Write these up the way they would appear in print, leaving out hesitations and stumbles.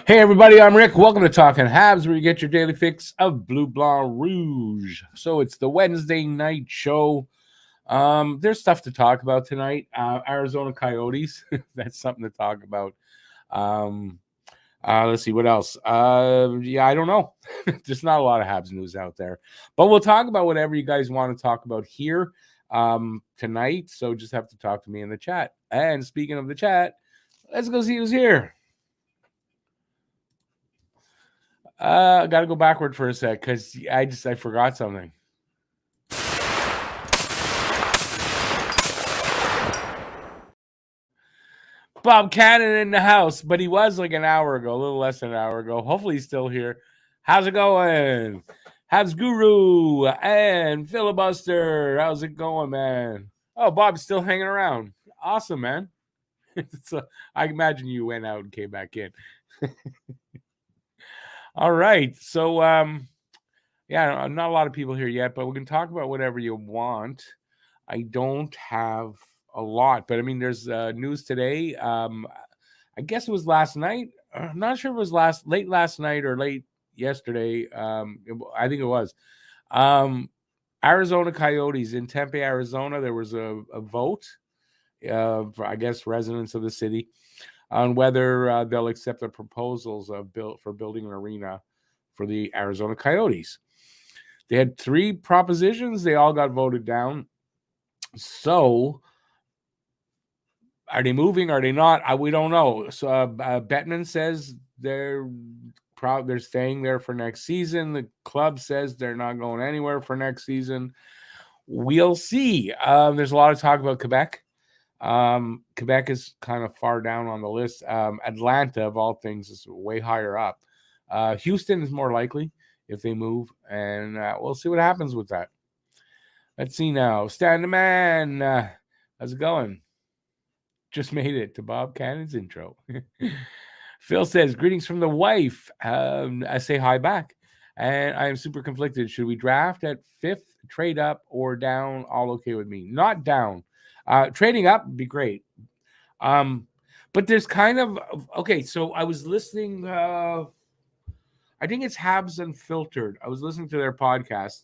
Hey everybody, I'm Rick. Welcome to Talking Habs, where you get your daily fix of Bleu Blanc Rouge. So it's the Wednesday night show. There's stuff to talk about tonight. Arizona Coyotes. That's something to talk about. Um, let's see what else. I don't know. There's not a lot of Habs news out there, but we'll talk about whatever you guys want to talk about here tonight. So just have to talk to me in the chat. And speaking of the chat, let's go see who's here. I got to go backward for a sec because I forgot something. Bob Cannon in the house, but he was like an hour ago, a little less than an hour ago. Hopefully he's still here. How's it going? Habs Guru and Filibuster. How's it going, man? Oh, Bob's still hanging around. Awesome, man. So I imagine you went out and came back in. All right. So yeah, not a lot of people here yet, but we can talk about whatever you want. I don't have a lot, but I mean, there's news today. I guess it was last night. I'm not sure if it was late last night or late yesterday. I think it was. Arizona Coyotes in Tempe, Arizona. There was a vote for, I guess, residents of the city on whether they'll accept the proposals for building an arena for the Arizona Coyotes. They had 3 propositions. They all got voted down. So, are they moving? Are they not? We don't know. So, Bettman says they're staying there for next season. The club says they're not going anywhere for next season. We'll see. There's a lot of talk about Quebec. Quebec is kind of far down on the list. Atlanta, of all things, is way higher up. Houston is more likely if they move, and we'll see what happens with that. Let's see now. Stand the man. How's it going? Just made it to Bob Cannon's intro. Phil says, greetings from the wife. I say hi back. And I am super conflicted. Should we draft at 5th, trade up, or down? All okay with me. Not down. Trading up would be great. But there's kind of, okay, so I was listening, I think it's Habs Unfiltered. I was listening to their podcast.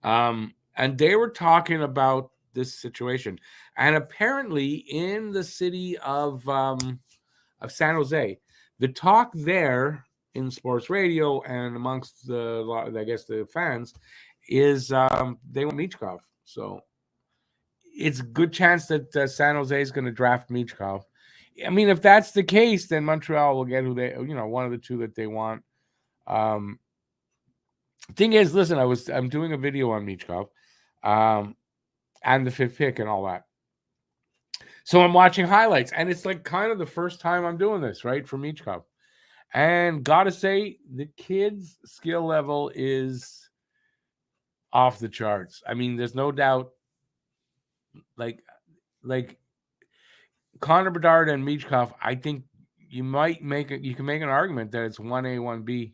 And they were talking about this situation. And apparently in the city of San Jose, the talk there in sports radio and amongst the fans is they want Michkov. So it's a good chance that San Jose is going to draft Michkov. I mean, if that's the case, then Montreal will get one of the two that they want. Thing is, listen, I'm doing a video on Michkov, and the 5th pick and all that. So I'm watching highlights, and it's like kind of the first time I'm doing this, right, for Michkov. And gotta say, the kid's skill level is off the charts. I mean, there's no doubt. Like Connor Bedard and Michkov, I think you can make an argument that it's 1A, 1B,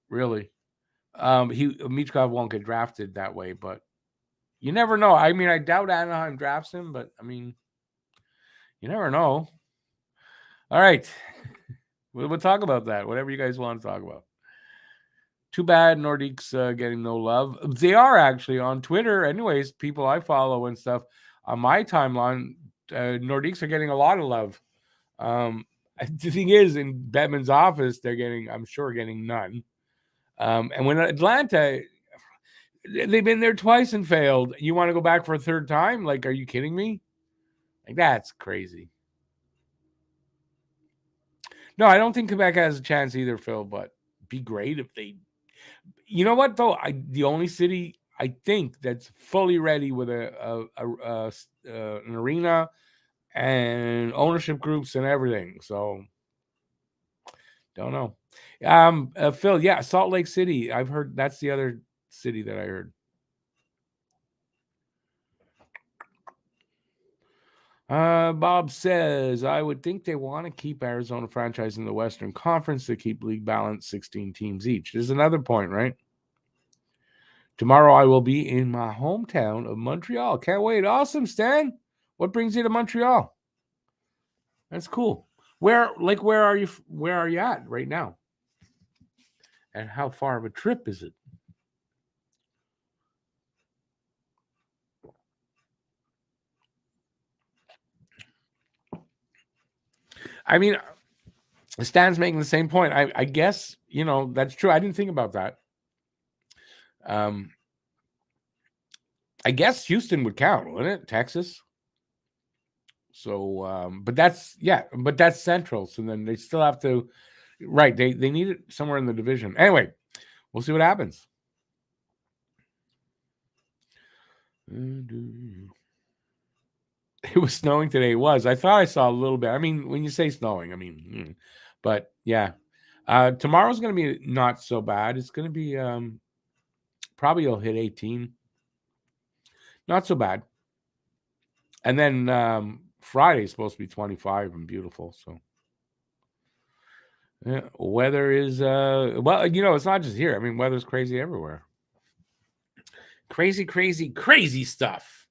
really. Michkov won't get drafted that way, but you never know. I mean, I doubt Anaheim drafts him, but I mean, you never know. All right. We'll talk about that, whatever you guys want to talk about. Too bad Nordique's getting no love. They are actually on Twitter. Anyways, people I follow and stuff on my timeline, Nordiques are getting a lot of love. The thing is, in Bettman's office, I'm sure, getting none. And when Atlanta, they've been there twice and failed. You want to go back for a third time? Like, are you kidding me? Like, that's crazy. No, I don't think Quebec has a chance either, Phil, but be great if they... You know what, though? The only city I think that's fully ready with an arena and ownership groups and everything. So, don't know. Phil, yeah, Salt Lake City. I've heard that's the other city that I heard. Bob says, I would think they want to keep Arizona franchise in the Western Conference to keep league balance 16 teams each. There's another point, right? Tomorrow I will be in my hometown of Montreal. Can't wait. Awesome, Stan. What brings you to Montreal? That's cool. Where are you? Where are you at right now? And how far of a trip is it? I mean, Stan's making the same point. I guess, that's true. I didn't think about that. Um, I guess Houston would count, wouldn't it? Texas. So, but that's Central. So then they still have to, right? They need it somewhere in the division. Anyway, we'll see what happens. It was snowing today. It was. I thought I saw a little bit. I mean, when you say snowing, but yeah. Tomorrow's going to be not so bad. It's going to be probably it'll hit 18. Not so bad. And then Friday's supposed to be 25 and beautiful. So yeah, weather is well, it's not just here. I mean, weather's crazy everywhere. Crazy, crazy, crazy stuff.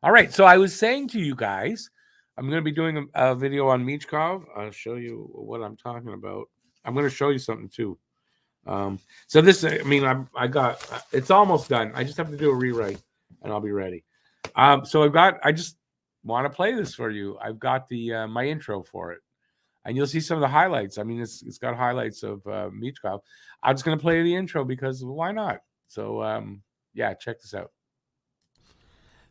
All right. So I was saying to you guys, I'm going to be doing a video on Michkov. I'll show you what I'm talking about. I'm going to show you something too. So this, I got, it's almost done. I just have to do a rewrite and I'll be ready. So I just want to play this for you. I've got the, my intro for it and you'll see some of the highlights. I mean, it's got highlights of Michkov. I'm just going to play the intro because why not? So, yeah, check this out.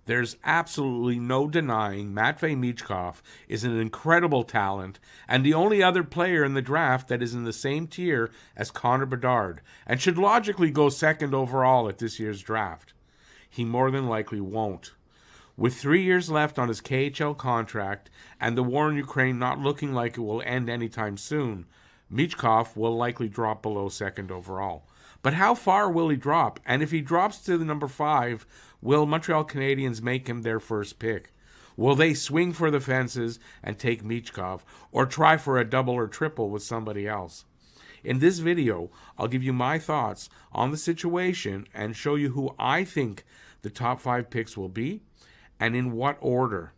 There's absolutely no denying Matvei Michkov is an incredible talent and the only other player in the draft that is in the same tier as Connor Bedard and should logically go second overall at this year's draft. He more than likely won't. With 3 years left on his KHL contract and the war in Ukraine not looking like it will end anytime soon, Michkov will likely drop below second overall. But how far will he drop? And if he drops to the number 5, will Montreal Canadiens make him their first pick? Will they swing for the fences and take Michkov, or try for a double or triple with somebody else? In this video, I'll give you my thoughts on the situation and show you who I think the top 5 picks will be and in what order.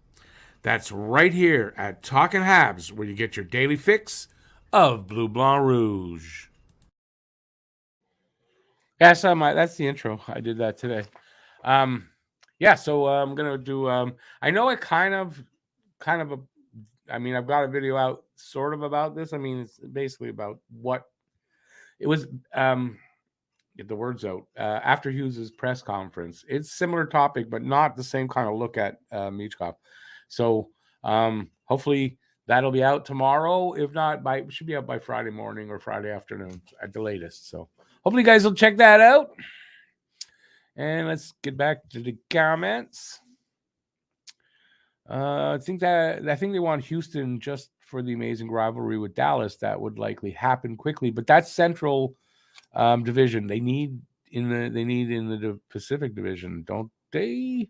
That's right here at Talkin' Habs, where you get your daily fix of Bleu Blanc Rouge. Yeah, so that's the intro. I did that today. Yeah, so I'm gonna do. I know it kind of I've got a video out sort of about this. I mean, it's basically about what it was. Get the words out after Hughes's press conference. It's similar topic, but not the same kind of look at Michkov. So hopefully that'll be out tomorrow. If not, it should be out by Friday morning or Friday afternoon at the latest. So hopefully you guys will check that out. And let's get back to the comments. I think they want Houston just for the amazing rivalry with Dallas. That would likely happen quickly, but that's Central division. They need in the Pacific Division, don't they?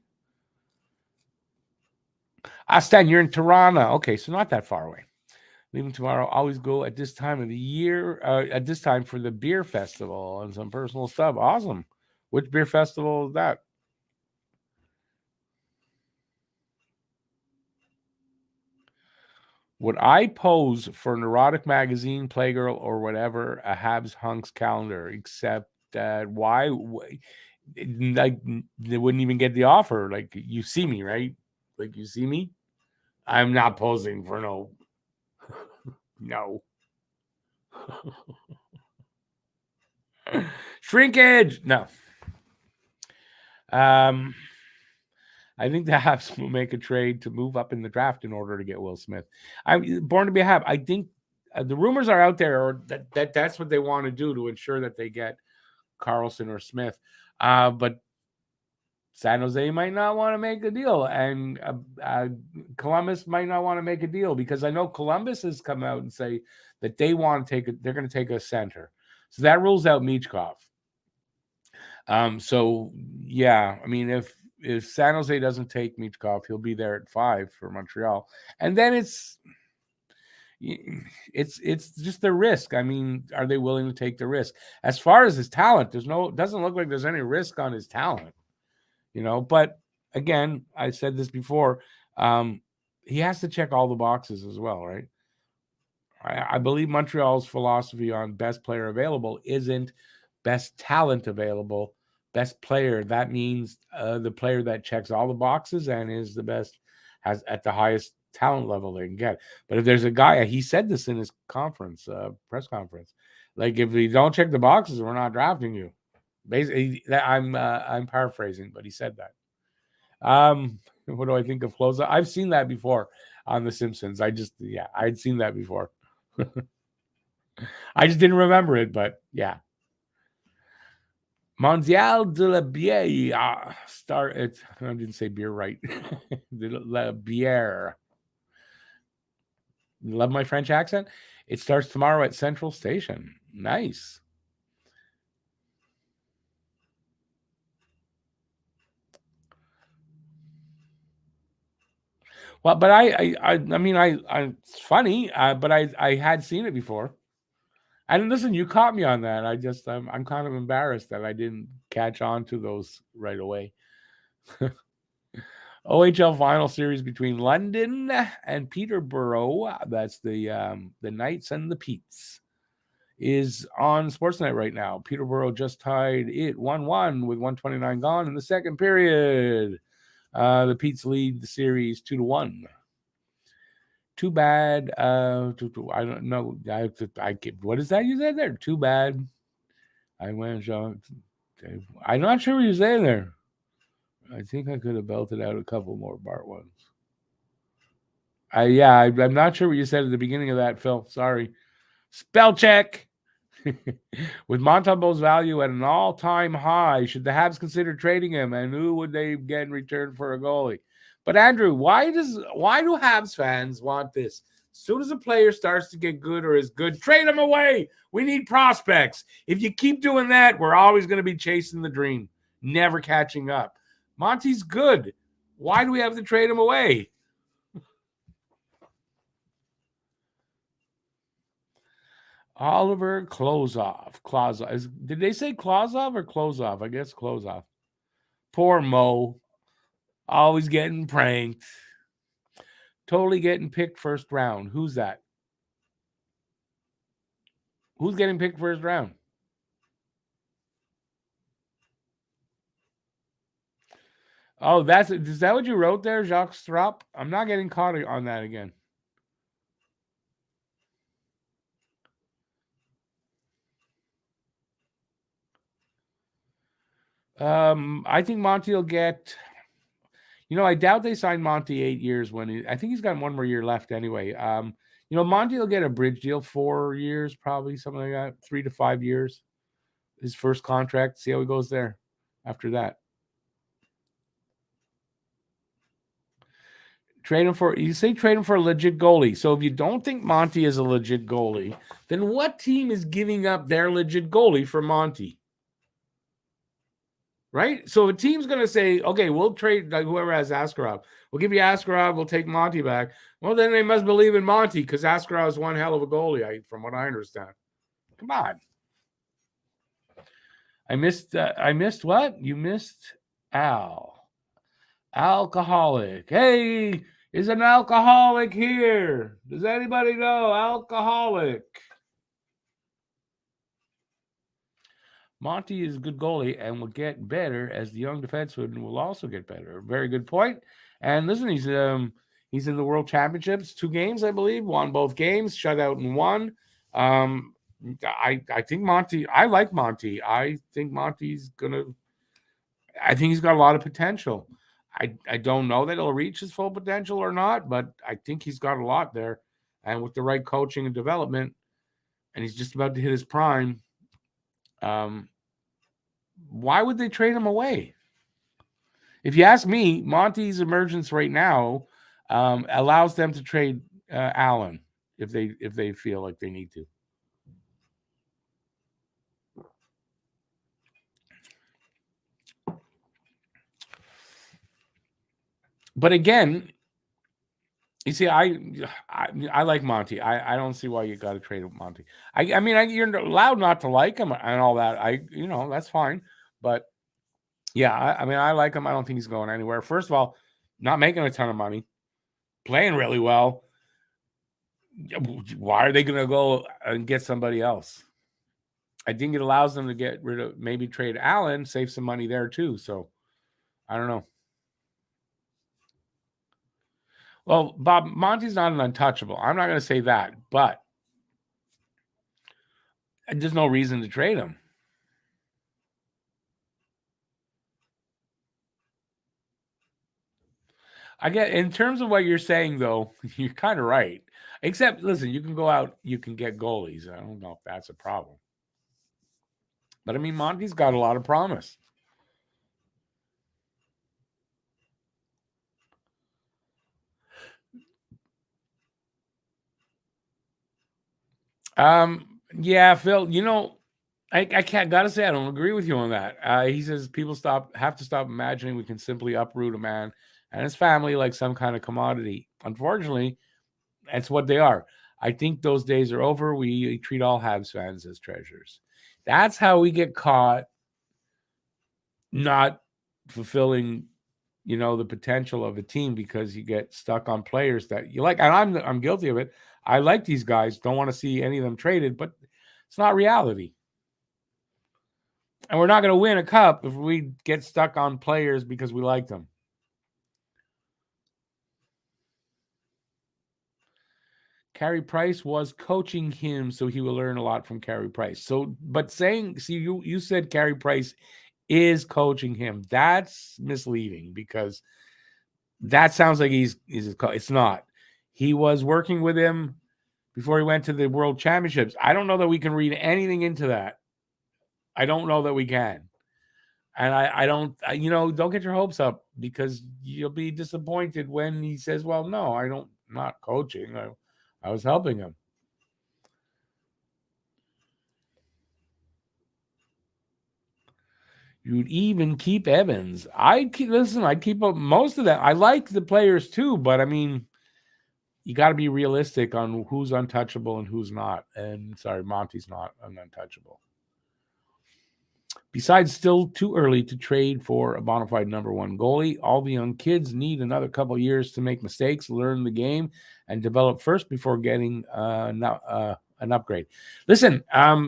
Stan, you're in Toronto. Okay, so not that far away. Leaving tomorrow. Always go at this time of the year. At this time for the beer festival and some personal stuff. Awesome. Which beer festival is that? Would I pose for Neurotic Magazine, Playgirl, or whatever a Habs Hunks calendar? Except that why? Like they wouldn't even get the offer. Like you see me, right? Like you see me. I'm not posing for no. Shrinkage. No. I think the Habs will make a trade to move up in the draft in order to get Will Smith. I'm born to be a Hab. I think the rumors are out there, or that's what they want to do to ensure that they get Carlson or Smith. But San Jose might not want to make a deal, and Columbus might not want to make a deal because I know Columbus has come out and say that they want to they're going to take a center. So that rules out Michkov. So yeah, I mean, if San Jose doesn't take Michkov, he'll be there at 5 for Montreal, and then it's just the risk. I mean, are they willing to take the risk? As far as his talent, doesn't look like there's any risk on his talent, But again, I said this before. He has to check all the boxes as well, right? I believe Montreal's philosophy on best player available isn't best talent available, best player. That means the player that checks all the boxes and is the best, has at the highest talent level they can get. But if there's a guy, he said this in his press conference, like if you don't check the boxes, we're not drafting you. Basically, I'm paraphrasing, but he said that. What do I think of close? I've seen that before on The Simpsons. I'd seen that before. I just didn't remember it, but yeah. Mondial de la Bière. I didn't say beer right. De la Bière. Love my French accent. It starts tomorrow at Central Station. Nice. Well, but I mean, it's funny, but I had seen it before. And listen, you caught me on that. I'm kind of embarrassed that I didn't catch on to those right away. OHL final series between London and Peterborough. That's the Knights and the Petes. Is on Sportsnet right now. Peterborough just tied it 1-1 with 1:29 gone in the second period. The Petes lead the series 2-1. Too bad. I don't know. What is that you said there? Too bad. I'm not sure what you're saying there. I think I could have belted out a couple more Bart ones. I'm not sure what you said at the beginning of that, Phil. Sorry. Spell check. With Montembeault's value at an all-time high, should the Habs consider trading him, and who would they get in return for a goalie? But Andrew, why do Habs fans want this? As soon as a player starts to get good or is good, trade him away. We need prospects. If you keep doing that, we're always going to be chasing the dream, never catching up. Monty's good. Why do we have to trade him away? Oliver Klozov. Did they say Klozov or Klozov? I guess Klozov. Poor Mo. Always getting pranked. Totally getting picked first round. Who's that? Who's getting picked first round? Oh, is that what you wrote there, Jacques Strop? I'm not getting caught on that again. I think Monty will get. I doubt they signed Monty 8 years I think he's got one more year left anyway. Monty will get a bridge deal, 4 years, probably something like that, 3 to 5 years. His first contract. See how he goes there after that. Trade him for a legit goalie. So if you don't think Monty is a legit goalie, then what team is giving up their legit goalie for Monty? Right? So a team's going to say, okay, we'll trade whoever has Askarov. We'll give you Askarov. We'll take Monty back. Well, then they must believe in Monty because Askarov is one hell of a goalie, from what I understand. Come on. I missed what? You missed Al. Alcoholic. Hey, is an alcoholic here? Does anybody know alcoholic? Monty is a good goalie and will get better as the young defenseman will also get better. Very good point. And listen, he's in the World Championships, 2 games, I believe, won both games, shut out in one. I think Monty. I like Monty. I think he's got a lot of potential. I don't know that he'll reach his full potential or not, but I think he's got a lot there. And with the right coaching and development, and he's just about to hit his prime. Why would they trade him away? If you ask me, Monty's emergence right now allows them to trade Allen if they feel like they need to. But again, you see, I like Monty. I don't see why you got to trade with Monty. I mean, you're allowed not to like him and all that. That's fine. But yeah, I like him. I don't think he's going anywhere. First of all, not making a ton of money, playing really well. Why are they going to go and get somebody else? I think it allows them to get rid of, maybe trade Allen, save some money there too. So I don't know. Well, Bob, Monty's not an untouchable. I'm not going to say that, but there's no reason to trade him. I get, in terms of what you're saying, though, you're kind of right. Except, listen, you can go out, you can get goalies. I don't know if that's a problem. But I mean, Monty's got a lot of promise. Yeah, Phil, you know, I can't, gotta say, I don't agree with you on that. He says people have to stop imagining we can simply uproot a man and his family like some kind of commodity. Unfortunately, that's what they are. I think those days are over. We treat all Habs fans as treasures. That's how we get caught not fulfilling, you know, the potential of a team, because you get stuck on players that you like. And I'm guilty of it. I like these guys. Don't want to see any of them traded, but it's not reality. And we're not going to win a cup if we get stuck on players because we like them. Carey Price was coaching him, so he will learn a lot from Carey Price. So, but saying, see, you said Carey Price is coaching him. That's misleading, because that sounds like he's it's not. He was working with him before he went to the World Championships. I don't know that we can read anything into that. I don't know that we can. And I don't, you know, don't get your hopes up, because you'll be disappointed when he says, well, no, I'm not coaching. I was helping him. You'd even keep Evans. I'd keep up most of that. I like the players too, but I mean, you got to be realistic on who's untouchable and who's not. And sorry, Monty's not an untouchable. Besides, still too early to trade for a bona fide number one goalie. All the young kids need another couple of years to make mistakes, learn the game, and develop first before getting an upgrade. Listen,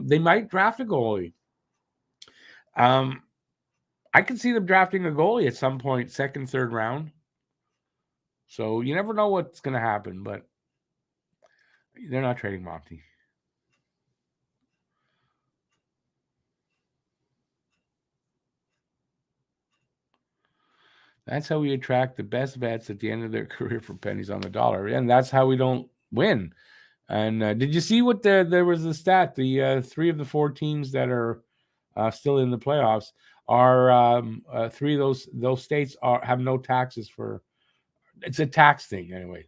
they might draft a goalie. I can see them drafting a goalie at some point, second, third round. So you never know what's going to happen, but they're not trading Monty. That's how we attract the best vets at the end of their career for pennies on the dollar, and that's how we don't win. And did you see what there was a stat? The 3 of the 4 teams that are still in the playoffs are 3 of those states have no taxes for. It's a tax thing anyway.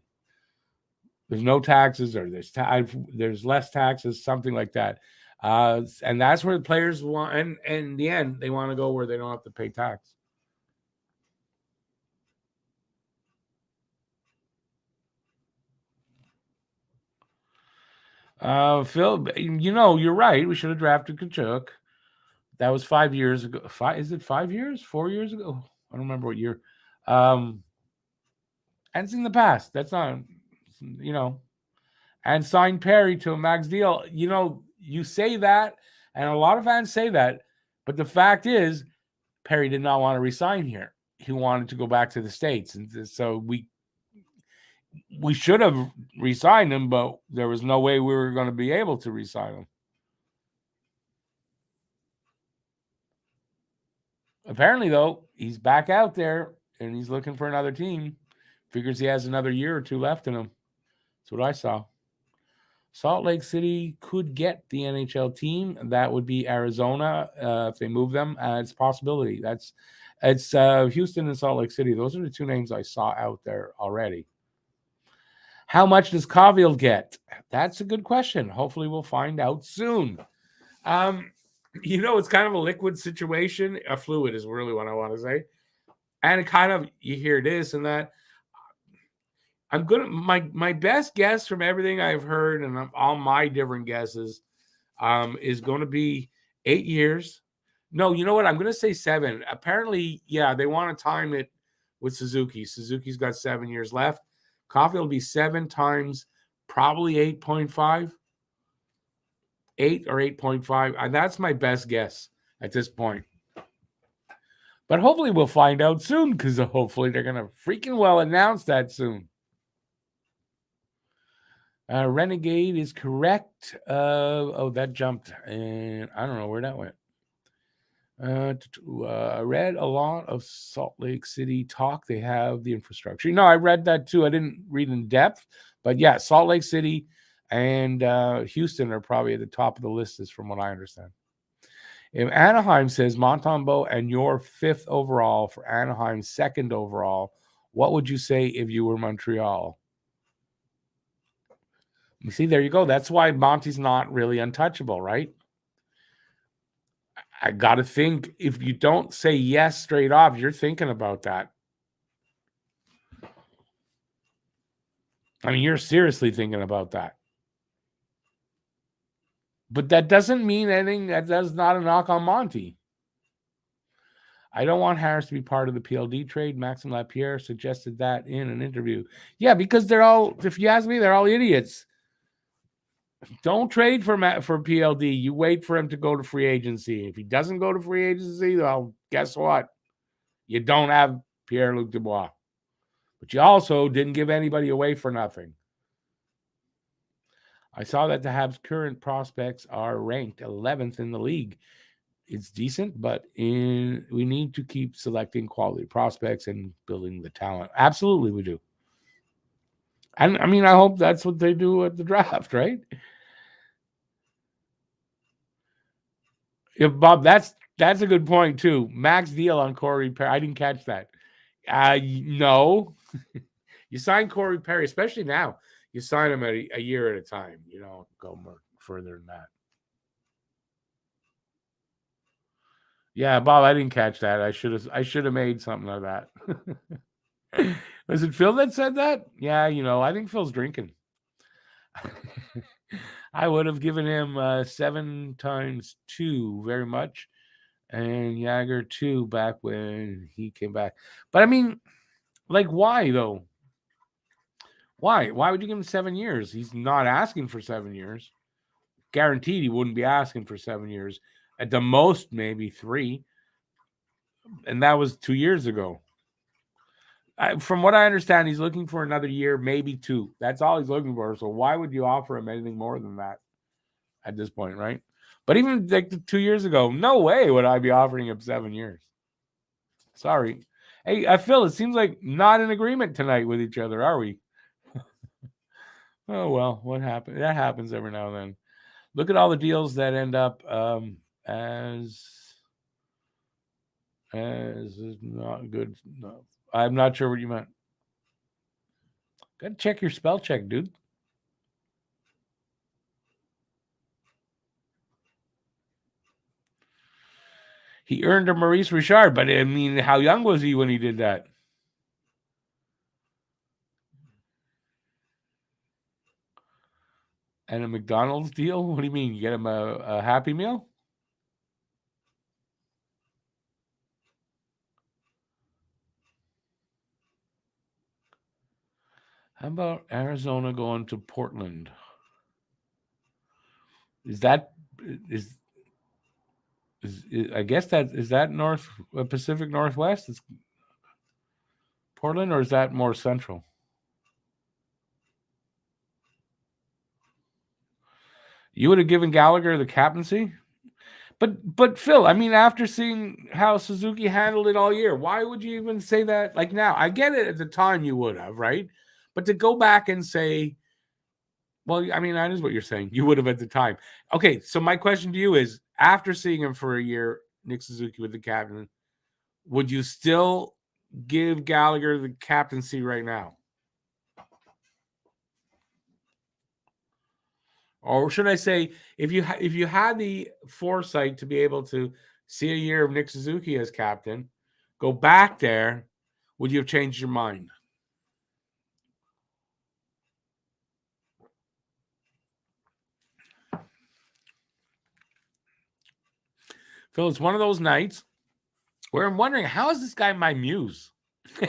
There's no taxes, or there's less taxes, something like that. And that's where the players want. And in the end, they want to go where they don't have to pay tax. Phil, you know, you're right. We should have drafted Kachuk. That was 5 years ago. Is it 5 years? 4 years ago? I don't remember what year. And it's in the past. That's not, you know. And signed Perry to a max deal. You know, you say that, and a lot of fans say that, but the fact is, Perry did not want to resign here. He wanted to go back to the States, and so we should have re-signed him, but there was no way we were going to be able to re-sign him. Apparently, though, he's back out there and he's looking for another team. Figures he has another year or two left in him. That's what I saw. Salt Lake City could get the NHL team. That would be Arizona if they move them. It's a possibility. It's Houston and Salt Lake City. Those are the 2 names I saw out there already. How much does Caulfield get? That's a good question. Hopefully, we'll find out soon. You know, it's kind of a liquid situation. A fluid is really what I want to say. And it kind of, you hear this and that. I'm good. My best guess from everything I've heard and all my different guesses is going to be 8 years. No, you know what? I'm going to say 7. Apparently, yeah, they want to time it with Suzuki. Suzuki's got 7 years left. Caulfield will be 7 times Probably 8.5. 8 or 8.5. And that's my best guess at this point. But hopefully we'll find out soon, because hopefully they're going to freaking well announce that soon. Renegade is correct. That jumped. And I don't know where that went. I read a lot of Salt Lake City talk. They have the infrastructure. No, I read that too. I didn't read in depth. But yeah, Salt Lake City and Houston are probably at the top of the list, is from what I understand. If Anaheim says Montembeault and your 5th overall for Anaheim, 2nd overall, what would you say if you were Montreal? You see, there you go. That's why Monty's not really untouchable, right? I got to think, if you don't say yes straight off, you're thinking about that. I mean, you're seriously thinking about that. But that doesn't mean anything. That's not a knock on Monty. I don't want Harris to be part of the PLD trade. Maxime Lapierre suggested that in an interview. Yeah, because they're all, if you ask me, they're all idiots. Don't trade for PLD. You wait for him to go to free agency. If he doesn't go to free agency, well, guess what? You don't have Pierre-Luc Dubois. But you also didn't give anybody away for nothing. I saw that the Habs' current prospects are ranked 11th in the league. It's decent, but we need to keep selecting quality prospects and building the talent. Absolutely, we do. And I mean, I hope that's what they do at the draft, right? Yeah, Bob, that's a good point too. Max deal on Corey Perry. I didn't catch that. No. You sign Corey Perry, especially now. You sign him at a year at a time. You don't go more further than that. Yeah, Bob, I didn't catch that. I should have made something of that. Was it Phil that said that? Yeah, I think Phil's drinking. I would have given him 7 times 2 very much, and Jagger 2 back when he came back. But I mean, like, why though? Why? Why would you give him 7 years? He's not asking for 7 years. Guaranteed he wouldn't be asking for 7 years. At the most, maybe 3. And that was 2 years ago. From what I understand, he's looking for another year, maybe 2. That's all he's looking for. So why would you offer him anything more than that at this point, right? But even like 2 years ago, no way would I be offering him 7 years. Sorry. Hey, Phil, it seems like not in agreement tonight with each other, are we? Oh, well, what happened? That happens every now and then. Look at all the deals that end up as not good. No, I'm not sure what you meant. Got to check your spell check, dude. He earned a Maurice Richard, but I mean, how young was he when he did that? And a McDonald's deal? What do you mean? You get him a Happy Meal? How about Arizona going to Portland? Is I guess is that North Pacific Northwest? It's Portland, or is that more central? You would have given Gallagher the captaincy? But Phil, I mean, after seeing how Suzuki handled it all year, why would you even say that? Like, now, I get it at the time you would have, right? But to go back and say, well, I mean, that is what you're saying. You would have at the time. Okay, so my question to you is, after seeing him for a year, Nick Suzuki with the captain, would you still give Gallagher the captaincy right now? Or should I say, if you had the foresight to be able to see a year of Nick Suzuki as captain, go back there, would you have changed your mind? Phil, it's one of those nights where I'm wondering, how is this guy my muse?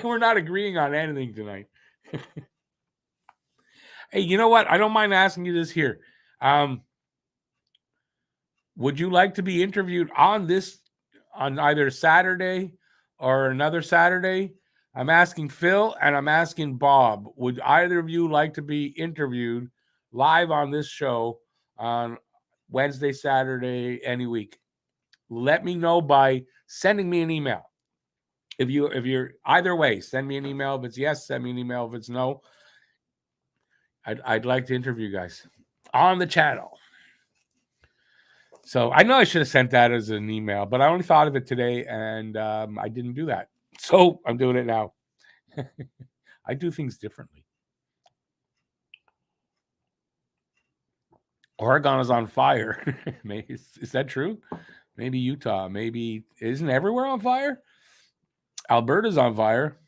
We're not agreeing on anything tonight. Hey, you know what? I don't mind asking you this here. Would you like to be interviewed on either Saturday or another Saturday? I'm asking Phil and I'm asking Bob. Would either of you like to be interviewed live on this show on Wednesday, Saturday, any week? Let me know by sending me an email. If you're either way, send me an email. If it's yes, send me an email. If it's no, I'd like to interview you guys on the channel. So I know I should have sent that as an email, but I only thought of it today, and I didn't do that. So I'm doing it now. I do things differently. Oregon is on fire. Is that true? Maybe Utah. Maybe isn't everywhere on fire? Alberta's on fire.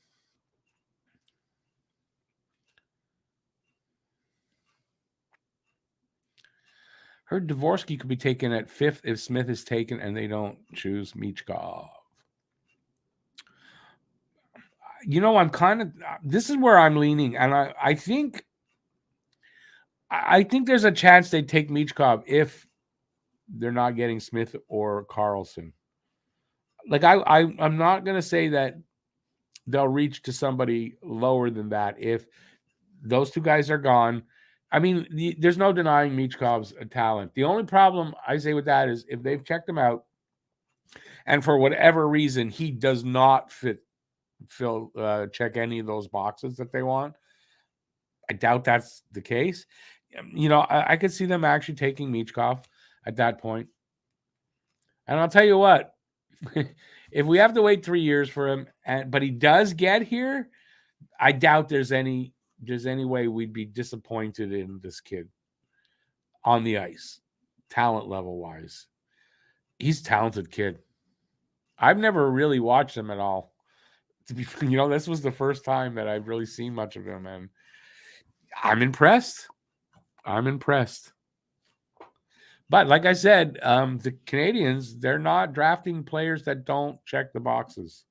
Heard Dvorsky could be taken at 5th if Smith is taken and they don't choose Michkov. You know, this is where I'm leaning, and I think there's a chance they take Michkov if they're not getting Smith or Carlson. Like I'm not going to say that they'll reach to somebody lower than that if those two guys are gone. I mean, there's no denying Michkov's talent. The only problem I say with that is if they've checked him out and for whatever reason he does not check any of those boxes that they want. I doubt that's the case. You know, I could see them actually taking Michkov at that point. And I'll tell you what, if we have to wait 3 years for him, but he does get here, I doubt there's any way we'd be disappointed in this kid on the ice, talent level wise. He's a talented kid. I've never really watched him at all. This was the first time that I've really seen much of him, and I'm impressed. But like I said, the Canadians, they're not drafting players that don't check the boxes.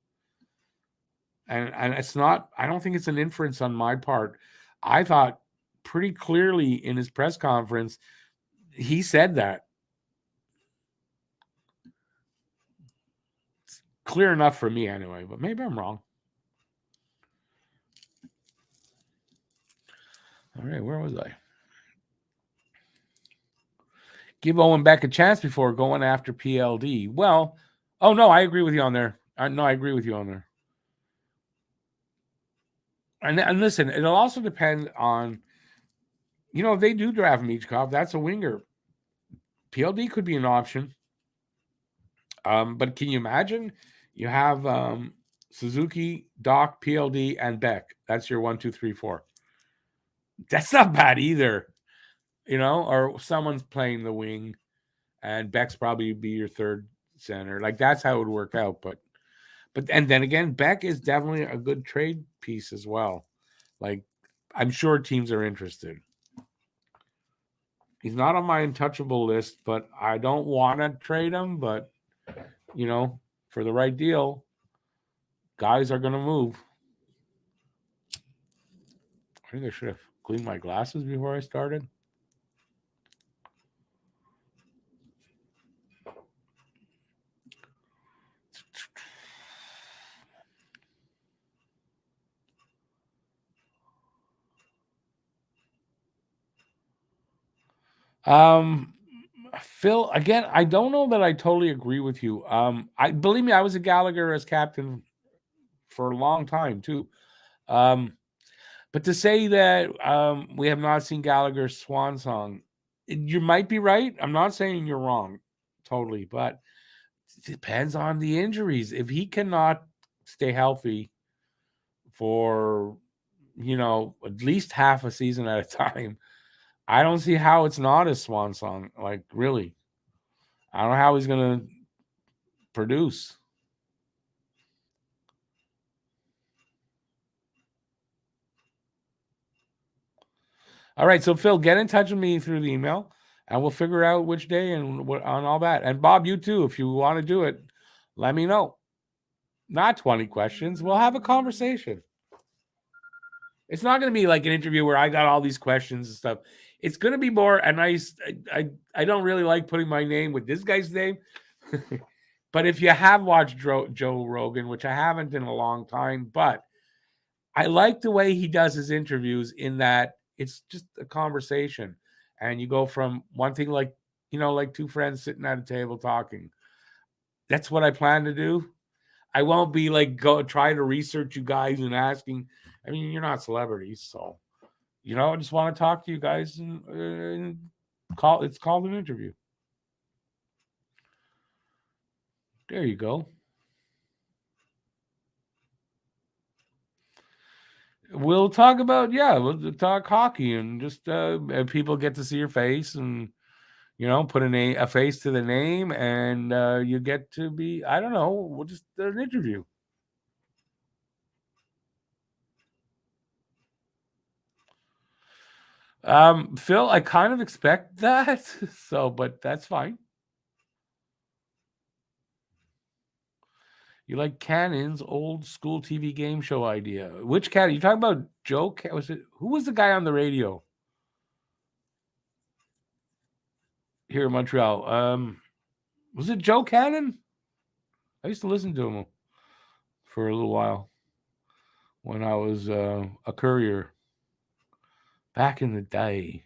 And it's not, I don't think it's an inference on my part. I thought pretty clearly in his press conference, he said that. It's clear enough for me anyway, but maybe I'm wrong. All right, where was I? Give Owen Beck a chance before going after PLD. Well, oh no, I agree with you on there. I agree with you on there. And listen, it'll also depend on, if they do draft Michkov, that's a winger. PLD could be an option. But can you imagine? You have Suzuki, Doc, PLD, and Beck. That's your 1, 2, 3, 4. That's not bad either. Or someone's playing the wing, and Beck's probably be your third center. Like that's how it would work out. But and then again, Beck is definitely a good trade piece as well. Like I'm sure teams are interested. He's not on my untouchable list, but I don't want to trade him. But for the right deal, guys are going to move. I think I should have cleaned my glasses before I started. Phil, again, I don't know that I totally agree with you. I believe me, I was a Gallagher as captain for a long time too. But to say that we have not seen Gallagher's swan song, you might be right. I'm not saying you're wrong, totally, but it depends on the injuries. If he cannot stay healthy for at least half a season at a time, I don't see how it's not his swan song. Like really, I don't know how he's gonna produce. All right, so Phil, get in touch with me through the email, and we'll figure out which day and what on all that. And Bob, you too, if you want to do it, let me know. Not 20 questions. We'll have a conversation. It's not going to be like an interview where I got all these questions and stuff. It's going to be more a nice. I don't really like putting my name with this guy's name, but if you have watched Joe Rogan, which I haven't in a long time, but I like the way he does his interviews in that it's just a conversation, and you go from one thing like like two friends sitting at a table talking. That's what I plan to do. I won't be like trying to research you guys and asking. I mean, you're not celebrities, so I just want to talk to you guys and call. It's called an interview. There you go. We'll talk about we'll talk hockey and just people get to see your face and put a face to the name and you get to be I don't know. We'll just an interview. Phil, I kind of expect that, so but that's fine. You like Cannon's old school TV game show idea. Which Cannon? You talking about Joe? Who was the guy on the radio here in Montreal? Was it Joe Cannon? I used to listen to him for a little while when I was a courier back in the day.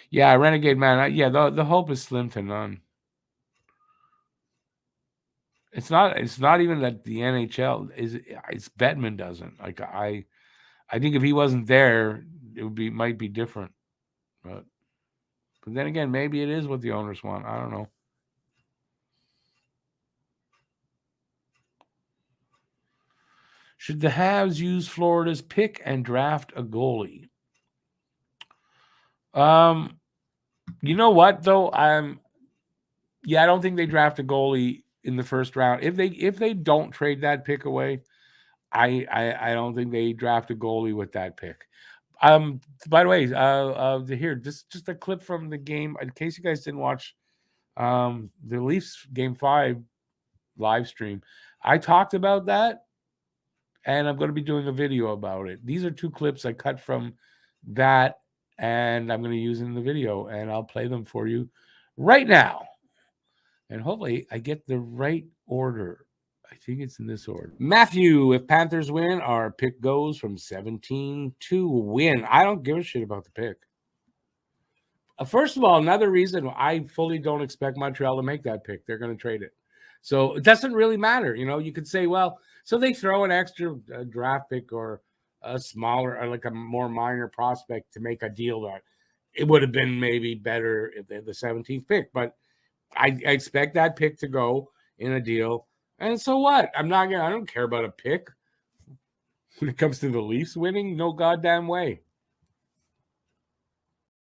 Yeah, Renegade Man. The hope is slim to none. It's not. It's not even that the NHL is. It's Bettman doesn't like. I think if he wasn't there, it might be different. But then again, maybe it is what the owners want. I don't know. Should the Habs use Florida's pick and draft a goalie? You know what though? I don't think they draft a goalie in the first round. If they don't trade that pick away, I don't think they draft a goalie with that pick. By the way, here just a clip from the game in case you guys didn't watch the Leafs game 5 live stream. I talked about that, and I'm going to be doing a video about it. These are 2 clips I cut from that, and I'm going to use in the video, and I'll play them for you right now. And hopefully I get the right order. I think it's in this order. Matthew, if Panthers win, our pick goes from 17 to win. I don't give a shit about the pick. First of all, another reason I fully don't expect Montreal to make that pick. They're going to trade it. So it doesn't really matter. You could say, well, so they throw an extra draft pick or a smaller or like a more minor prospect to make a deal that it would have been maybe better if they had the 17th pick. But I expect that pick to go in a deal. And so what? I don't care about a pick. When it comes to the Leafs winning, no goddamn way.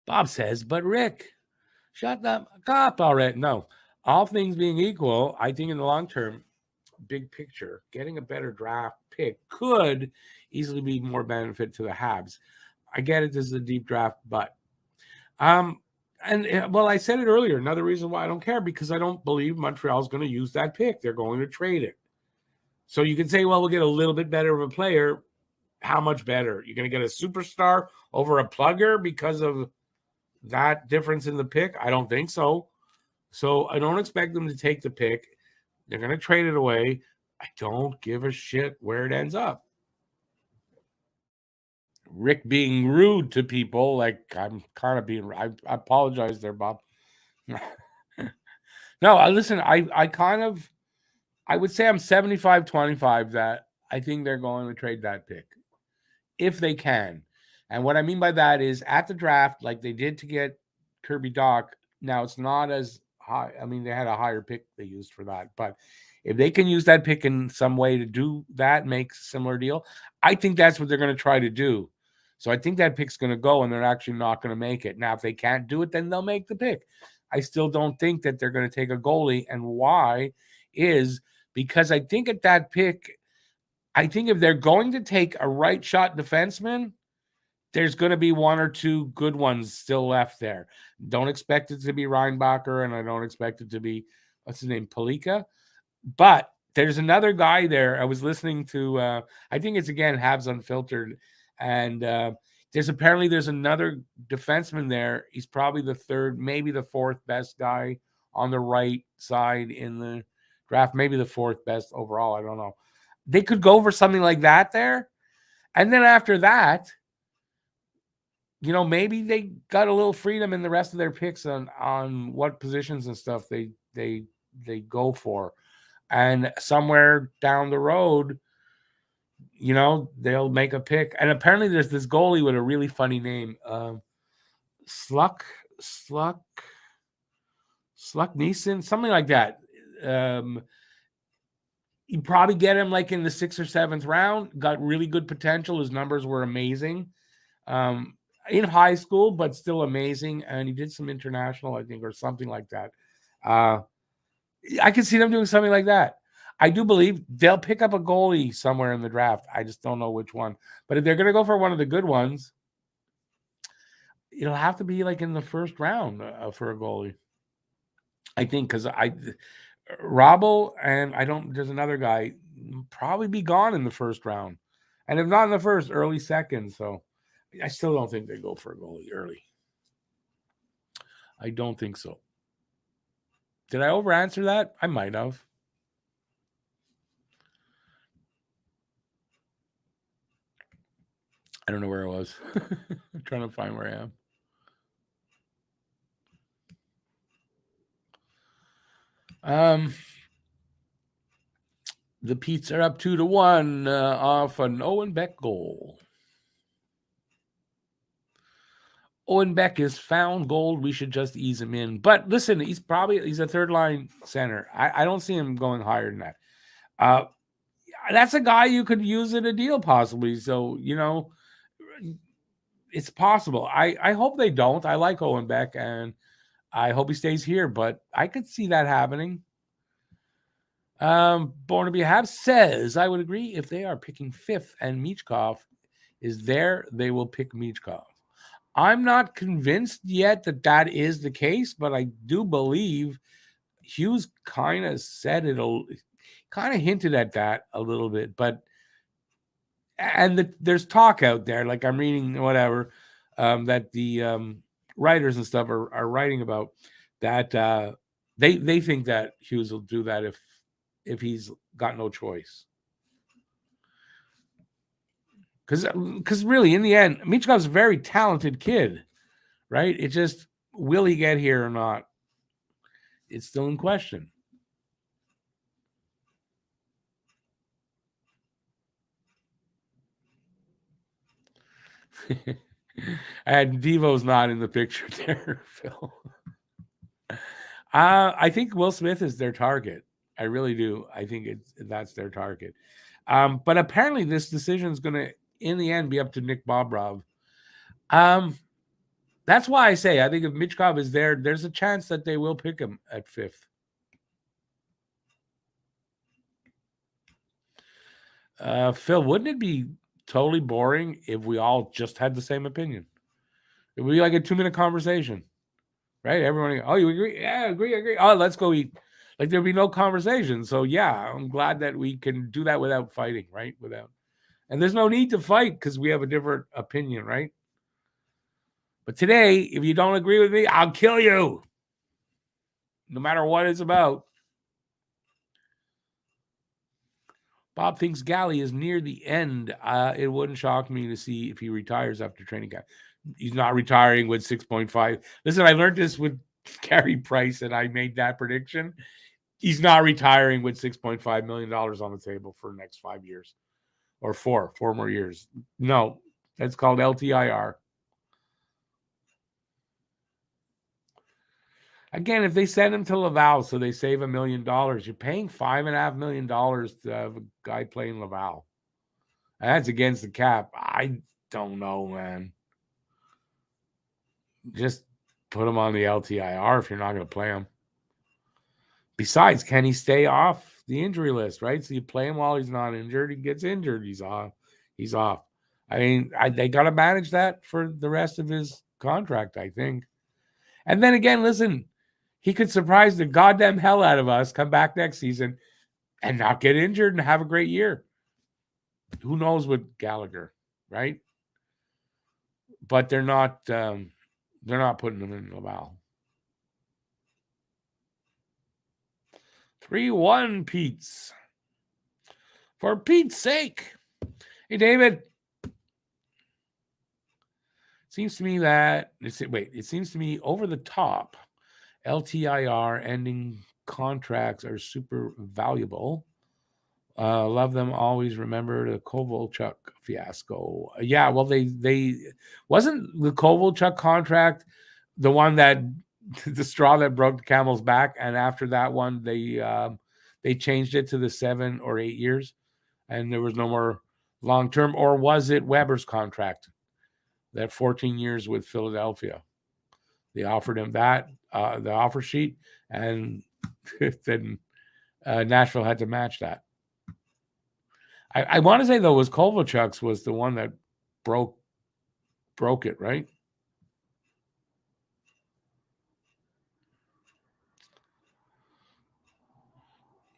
Bob says, but Rick, shut the up already. No, all things being equal, I think in the long term, big picture, getting a better draft pick could easily be more benefit to the Habs. I get it, this is a deep draft, but I said it earlier, another reason why I don't care, because I don't believe Montreal is going to use that pick. They're going to trade it. So you can say, well, we'll get a little bit better of a player. How much better? You're going to get a superstar over a plugger because of that difference in the pick? I don't think so. So I don't expect them to take the pick. They're going to trade it away. I don't give a shit where it ends up. Rick being rude to people, like I'm kind of being. I apologize there, Bob. No, listen. I would say I'm 75-25 that I think they're going to trade that pick if they can. And what I mean by that is at the draft, like they did to get Kirby Dach. Now it's not as high. I mean, they had a higher pick they used for that, but if they can use that pick in some way to do that, make a similar deal, I think that's what they're going to try to do. So I think that pick's going to go, and they're actually not going to make it. Now, if they can't do it, then they'll make the pick. I still don't think that they're going to take a goalie, and why is because I think at that pick, I think if they're going to take a right shot defenseman, there's going to be 1 or 2 good ones still left there. Don't expect it to be Reinbacher, and I don't expect it to be, what's his name, Palika. But there's another guy there. I was listening to, I think it's again Habs Unfiltered, and there's another defenseman there. He's probably the third, maybe the fourth best guy on the right side in the draft, maybe the fourth best overall. I don't know. They could go for something like that there, and then after that, maybe they got a little freedom in the rest of their picks on what positions and stuff they go for. And somewhere down the road, they'll make a pick. And apparently there's this goalie with a really funny name. Sluck Neeson, something like that. You probably get him like in the 6th or 7th round. Got really good potential. His numbers were amazing. In high school, but still amazing. And he did some international, I think, or something like that. I can see them doing something like that. I do believe they'll pick up a goalie somewhere in the draft. I just don't know which one. But if they're going to go for one of the good ones, it'll have to be like in the first round for a goalie. I think because Robbo and there's another guy probably be gone in the first round. And if not in the first, early second. So I still don't think they go for a goalie early. I don't think so. Did I over answer that? I might have. I don't know where I was. I'm trying to find where I am. The Petes are up 2-1 off an Owen Beck goal. Owen Beck is found gold. We should just ease him in. But listen, he's a third line center. I don't see him going higher than that. That's a guy you could use in a deal possibly. So, it's possible. I hope they don't. I like Owen Beck and I hope he stays here, but I could see that happening. Born to be a Habs says, I would agree if they are picking 5th and Michkov is there, they will pick Michkov. I'm not convinced yet that is the case, but I do believe Hughes kind of said it, kind of hinted at that a little bit, but there's talk out there, like I'm reading whatever, that the writers and stuff are writing about that they think that Hughes will do that if he's got no choice. Because really, in the end, Michkov's a very talented kid, right? It just, will he get here or not? It's still in question. And Devo's not in the picture there, Phil. I think Will Smith is their target. I really do. I think that's their target. But apparently this decision is going to, in the end, be up to Nick Bobrov. That's why I say I think if Michkov is there, there's a chance that they will pick him at 5th. Phil, wouldn't it be totally boring if we all just had the same opinion? It would be like a 2-minute conversation, right? Everyone, oh, you agree? Yeah, agree. Oh, let's go eat. Like there'd be no conversation. So yeah, I'm glad that we can do that without fighting, right? And there's no need to fight because we have a different opinion, right? But today, if you don't agree with me, I'll kill you. No matter what it's about. Bob thinks Galley is near the end. It wouldn't shock me to see if he retires after training camp. He's not retiring with 6.5. Listen, I learned this with Carey Price, and I made that prediction. He's not retiring with $6.5 million on the table for the next 5 years. Or four more years. No, that's called LTIR. Again, if they send him to Laval so they save $1 million, you're paying $5.5 million to have a guy playing Laval. And that's against the cap. I don't know, man. Just put him on the LTIR if you're not going to play him. Besides, can he stay off the injury list, right? So you play him while he's not injured. He gets injured, he's off. I mean, they got to manage that for the rest of his contract, I think. And then again, listen, he could surprise the goddamn hell out of us, come back next season, and not get injured and have a great year. Who knows with Gallagher, right? But they're not putting him in Laval. 3-1 Pete's. For Pete's sake. Hey, David. Seems to me that it seems to me over the top LTIR ending contracts are super valuable. Love them. Always remember the Kovalchuk fiasco. Yeah, well, they wasn't the Kovalchuk contract the one that the straw that broke the camel's back, and after that one, they changed it to the 7 or 8 years, and there was no more long term. Or was it Weber's contract, that 14 years with Philadelphia? They offered him that the offer sheet, and then Nashville had to match that. I want to say though, was Kovalchuk's was the one that broke it, right?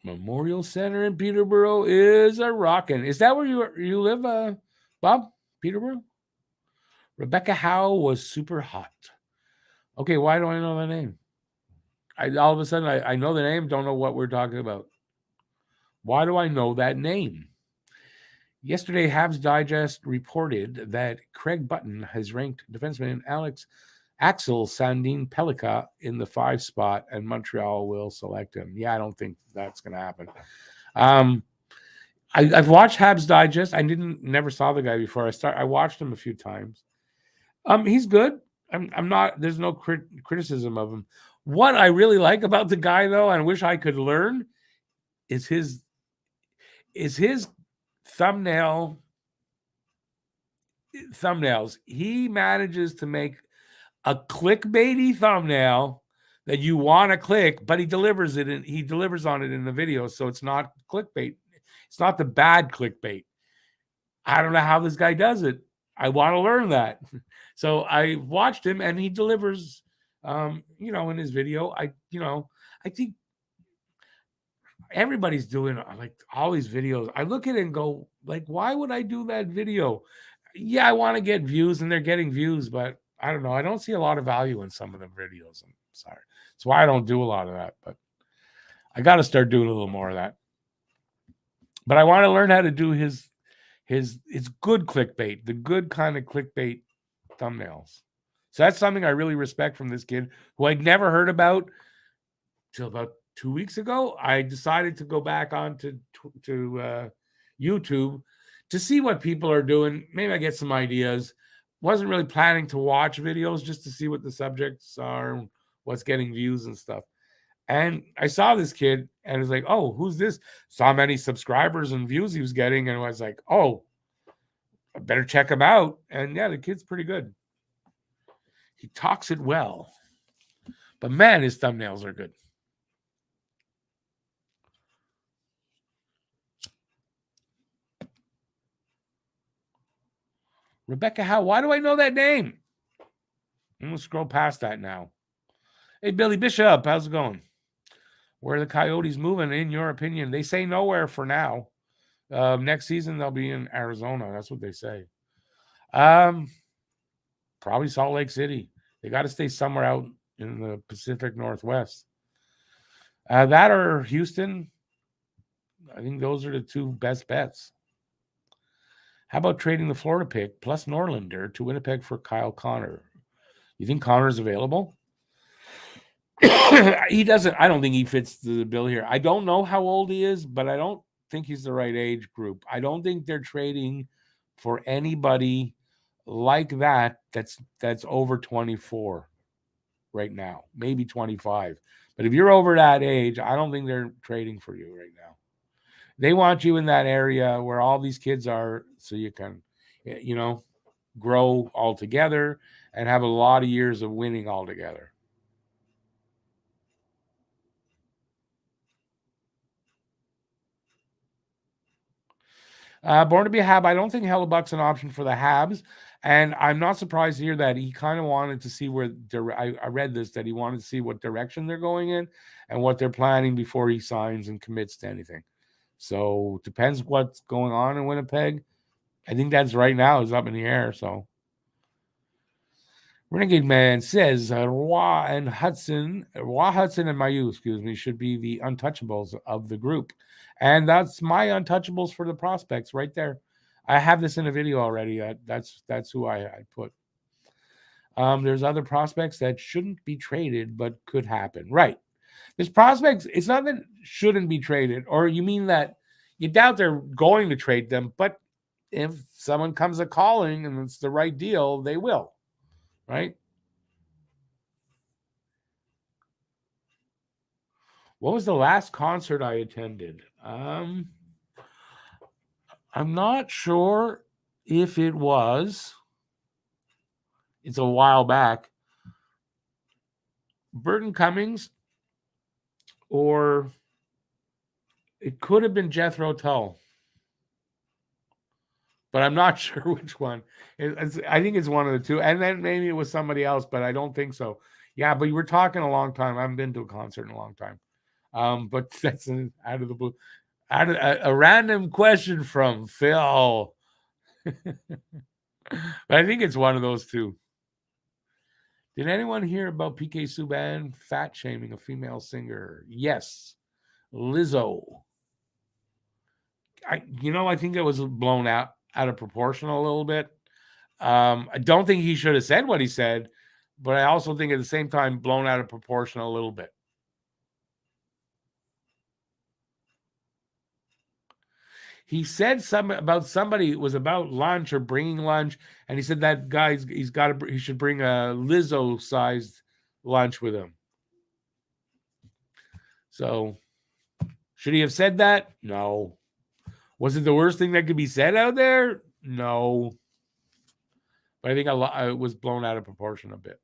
Memorial Center in Peterborough is a rockin'. Is that where you live, Bob? Peterborough? Rebecca Howe was super hot. Okay, why do I know the name? All of a sudden I know the name, don't know what we're talking about. Why do I know that name? Yesterday, Habs Digest reported that Craig Button has ranked defenseman Axel Sandin Pellikka in the 5 spot, and Montreal will select him. Yeah, I don't think that's going to happen. I've watched Habs Digest. I never saw the guy before. I watched him a few times. He's good. I'm not. There's no criticism of him. What I really like about the guy, though, and wish I could learn, is his thumbnails. He manages to make a clickbaity thumbnail that you want to click, but he delivers on it in the video, so it's not clickbait. It's not the bad clickbait. I don't know how this guy does it. I want to learn that. So I watched him, and he delivers. In his video, I think everybody's doing like all these videos. I look at it and go, like, why would I do that video? Yeah, I want to get views, and they're getting views, but I don't know. I don't see a lot of value in some of the videos. I'm sorry. That's why I don't do a lot of that, but I got to start doing a little more of that. But I want to learn how to do his it's good clickbait, the good kind of clickbait thumbnails. So that's something I really respect from this kid who I'd never heard about till about 2 weeks ago. I decided to go back on to YouTube to see what people are doing. Maybe I get some ideas. Wasn't really planning to watch videos, just to see what the subjects are, what's getting views and stuff. And I saw this kid and was like, oh, who's this? Saw how many subscribers and views he was getting. And I was like, oh, I better check him out. And yeah, the kid's pretty good. He talks it well. But man, his thumbnails are good. Rebecca Howe. Why do I know that name? I'm going to scroll past that now. Hey, Billy Bishop, how's it going? Where are the Coyotes moving, in your opinion? They say nowhere for now. Next season, they'll be in Arizona. That's what they say. Probably Salt Lake City. They got to stay somewhere out in the Pacific Northwest. That or Houston. I think those are the 2 best bets. How about trading the Florida pick plus Norlinder to Winnipeg for Kyle Connor? You think Connor's available? He doesn't. I don't think he fits the bill here. I don't know how old he is, but I don't think he's the right age group. I don't think they're trading for anybody like that's over 24 right now, maybe 25. But if you're over that age, I don't think they're trading for you right now. They want you in that area where all these kids are, so you can, grow all together and have a lot of years of winning all together. Born to be a Hab. I don't think Hellebuck's an option for the Habs. And I'm not surprised to hear that he kind of wanted to see where I read this, that he wanted to see what direction they're going in and what they're planning before he signs and commits to anything. So depends what's going on in Winnipeg. I think that's right now is up in the air. So Renegade Man says Roy Hudson and Mayu, excuse me, should be the untouchables of the group. And that's my untouchables for the prospects right there. I have this in a video already. That's who I put. There's other prospects that shouldn't be traded, but could happen. Right. There's prospects. It's not that shouldn't be traded, or you mean that you doubt they're going to trade them, but if someone comes a calling and it's the right deal, they will. Right? What was the last concert I attended? I'm not sure if it was. It's a while back. Burton Cummings, or it could have been Jethro Tull, but I'm not sure which one. I think it's one of the two, and then maybe it was somebody else, but I don't think so. Yeah, but you were talking a long time. I haven't been to a concert in a long time. But that's out of the blue. Out of a random question from Phil. But I think it's one of those two. Did anyone hear about PK Subban fat shaming a female singer? Yes, Lizzo. I think it was blown out of proportion a little bit. I don't think he should have said what he said, but I also think at the same time blown out of proportion a little bit. He said something about somebody. It was about lunch or bringing lunch, and he said that he should bring a Lizzo-sized lunch with him. So, should he have said that? No. Was it the worst thing that could be said out there? No. But I think it was blown out of proportion a bit.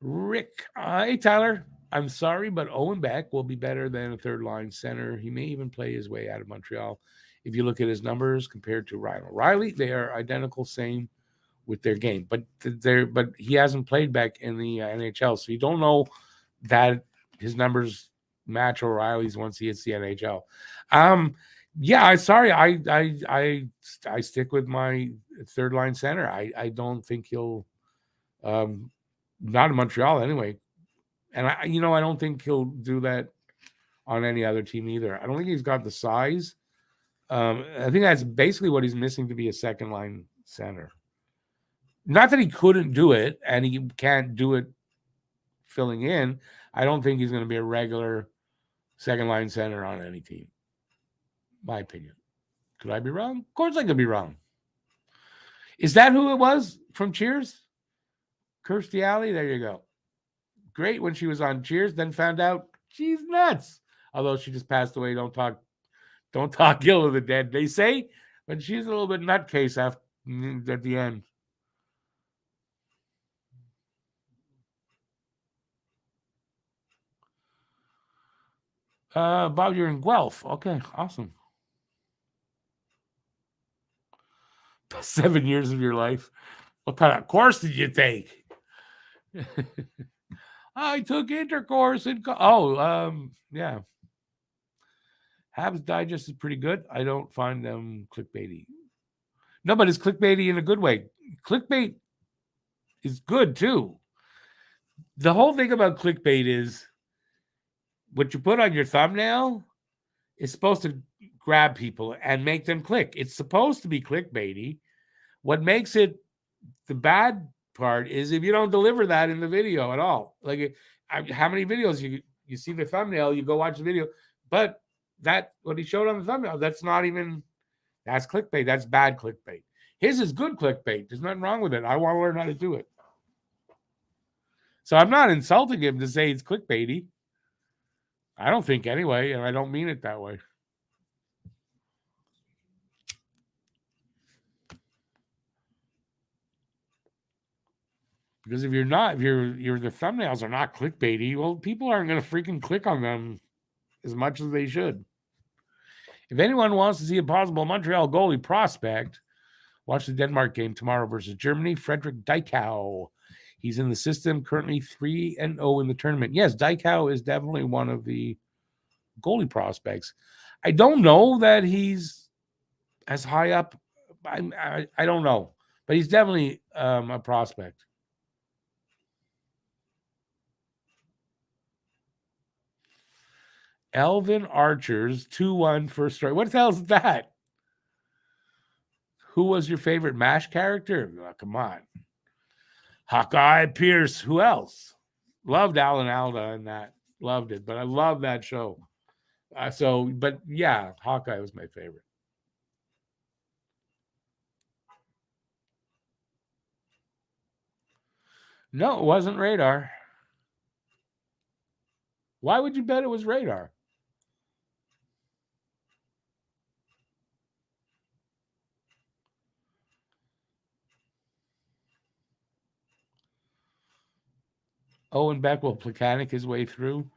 Rick, hey Tyler. I'm sorry, but Owen Beck will be better than a third line center. He may even play his way out of Montreal. If you look at his numbers compared to Ryan O'Reilly, they are identical, same with their game. But he hasn't played back in the NHL, so you don't know that his numbers match O'Reilly's once he hits the NHL. Yeah, sorry, I stick with my third line center. I don't think he'll not in Montreal anyway. And I don't think he'll do that on any other team either. I don't think he's got the size. I think that's basically what he's missing to be a second line center. Not that he couldn't do it and he can't do it filling in. I don't think he's going to be a regular second line center on any team. My opinion. Could I be wrong? Of course I could be wrong. Is that who it was from Cheers? Kirstie Alley? There you go. Great when she was on Cheers, then found out she's nuts. Although she just passed away. Don't talk ill of the dead, they say. But she's a little bit nutcase at the end. Bob, you're in Guelph. Okay, awesome. 7 years of your life. What kind of course did you take? I took intercourse in. Yeah. Habs Digest is pretty good. I don't find them clickbaity. No, but it's clickbaity in a good way. Clickbait is good too. The whole thing about clickbait is what you put on your thumbnail is supposed to grab people and make them click. It's supposed to be clickbaity. What makes it the bad part is if you don't deliver that in the video at all. Like how many videos you see the thumbnail, you go watch the video, but that what he showed on the thumbnail, that's clickbait. That's bad clickbait. His is good clickbait. There's nothing wrong with it. I want to learn how to do it. So I'm not insulting him to say it's clickbaity. I don't think anyway, and I don't mean it that way. Because if your the thumbnails are not clickbaity, well, people aren't going to freaking click on them as much as they should. If anyone wants to see a possible Montreal goalie prospect, watch the Denmark game tomorrow versus Germany. Frederick Dykau. He's in the system, currently 3-0 in the tournament. Yes, Dykhow is definitely one of the goalie prospects. I don't know that he's as high up. I don't know, but he's definitely a prospect. Elvin Archer's 2-1 first strike. What the hell is that? Who was your favorite MASH character? Oh, come on. Hawkeye Pierce. Who else? Loved Alan Alda in that. Loved it. But I love that show. But yeah, Hawkeye was my favorite. No, it wasn't Radar. Why would you bet it was Radar? Owen Beck will Plekanec his way through.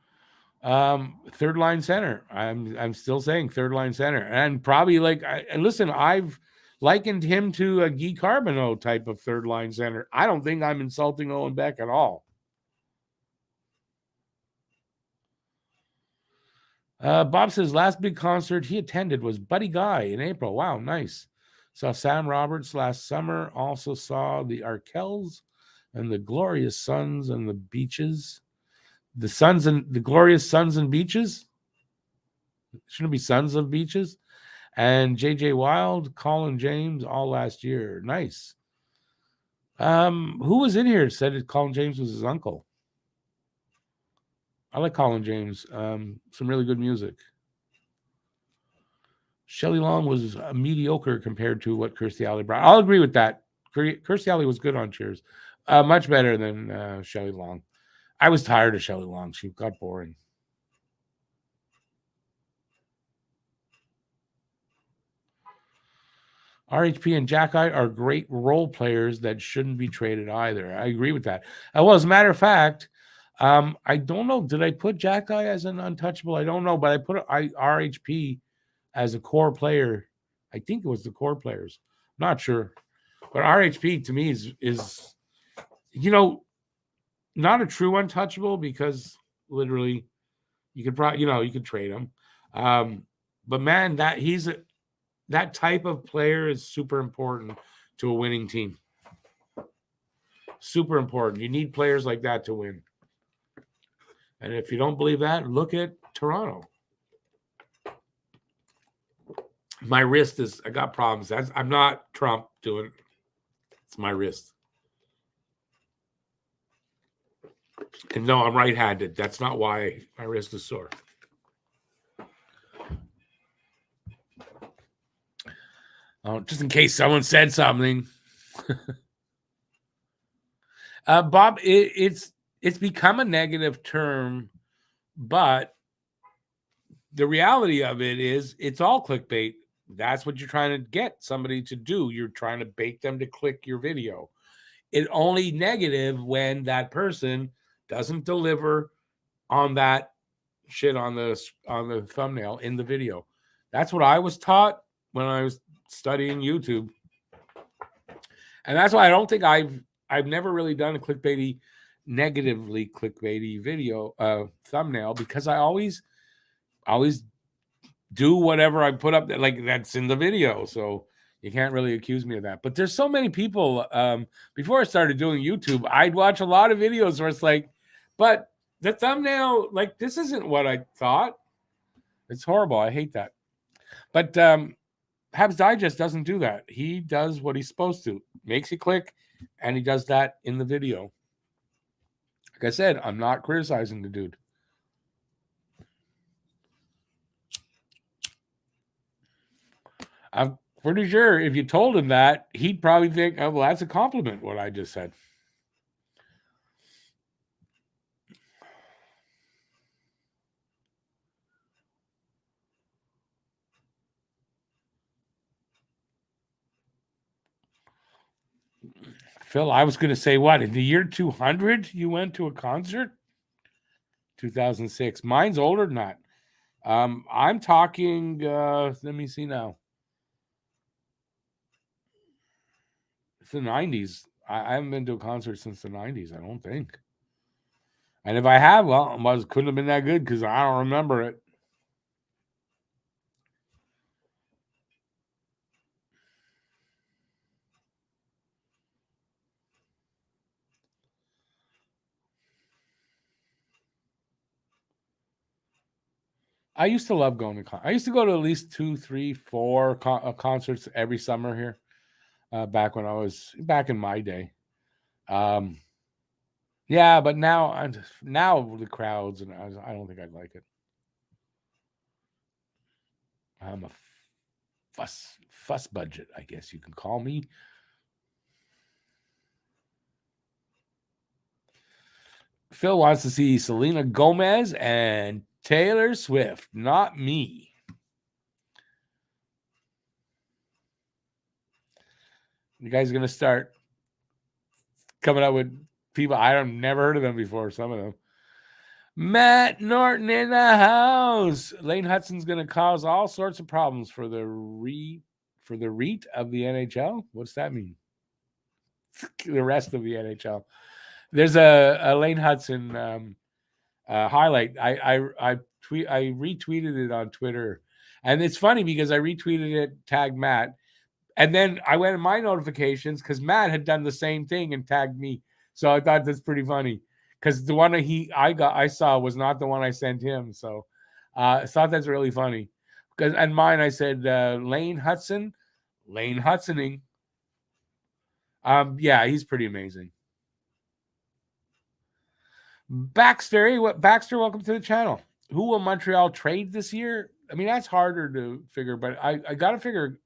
Third line center. I'm still saying third line center, and probably listen. I've likened him to a Guy Carbonneau type of third line center. I don't think I'm insulting Owen Beck at all. Bob says last big concert he attended was Buddy Guy in April. Wow, nice. Saw Sam Roberts last summer. Also saw the Arkells and the Glorious Sons and the Beaches. The Sons and the Glorious Sons and Beaches. Shouldn't it be Sons of Beaches? And JJ Wild, Colin James, all last year. Nice. Who was in here said that Colin James was his uncle? I like Colin James. Some really good music. Shelley Long was mediocre compared to what Kirstie Alley brought. I'll agree with that. Kirstie Alley was good on Cheers. Much better than Shelley Long. I was tired of Shelley Long. She got boring. RHP and Jack Eye are great role players that shouldn't be traded either. I agree with that. Well, as a matter of fact, I don't know. Did I put Jack Eye as an untouchable? I don't know, but I put RHP as a core player. I think it was the core players. I'm not sure. But RHP to me is not a true untouchable because literally you could probably, you could trade him. But man, that type of player is super important to a winning team. Super important. You need players like that to win. And if you don't believe that, look at Toronto. My wrist I got problems. I'm not Trump doing it. It's my wrist. And no, I'm right-handed. That's not why my wrist is sore. Just in case someone said something. Bob, it's become a negative term, but the reality of it is it's all clickbait. That's what you're trying to get somebody to do. You're trying to bait them to click your video. It's only negative when that person doesn't deliver on that shit on the thumbnail in the video. That's what I was taught when I was studying YouTube. And that's why I don't think I've never really done a negatively clickbaity video thumbnail, because I always do whatever I put up like that's in the video. So you can't really accuse me of that. But there's so many people. Before I started doing YouTube, I'd watch a lot of videos where it's like, but the thumbnail, like, this isn't what I thought. It's horrible. I hate that. But Habs Digest doesn't do that. He does what he's supposed to. Makes you click, and he does that in the video. Like I said, I'm not criticizing the dude. I'm pretty sure if you told him that, he'd probably think, oh, well, that's a compliment, what I just said. Phil, I was going to say, what, in the year 200, you went to a concert? 2006. Mine's older than that. I'm talking, let me see now. It's the 90s. I haven't been to a concert since the '90s. I don't think. And if I have, well, it couldn't have been that good because I don't remember it. I used to love going to. I used to go to at least 2, 3, 4 concerts every summer here. Back when I was back in my day. Um, yeah, but now the crowds and I don't think I'd like it. I'm a fuss budget, I guess you can call me. Phil wants to see Selena Gomez and Taylor Swift, not me. You guys are gonna start coming up with people I've never heard of them before. Some of them. Matt Norton in the house. Lane Hutson's gonna cause all sorts of problems for the REIT of the NHL. What's that mean? The rest of the NHL. There's a Lane Hudson highlight. I retweeted it on Twitter, and it's funny because I retweeted it, tagged Matt, and then I went in my notifications because Matt had done the same thing and tagged me. So I thought that's pretty funny because the one I saw was not the one I sent him. So I thought that's really funny. Because and mine I said Lane Hudsoning. Yeah, he's pretty amazing. Baxter, welcome to the channel. Who will Montreal trade this year? I mean, that's harder to figure, but I got to figure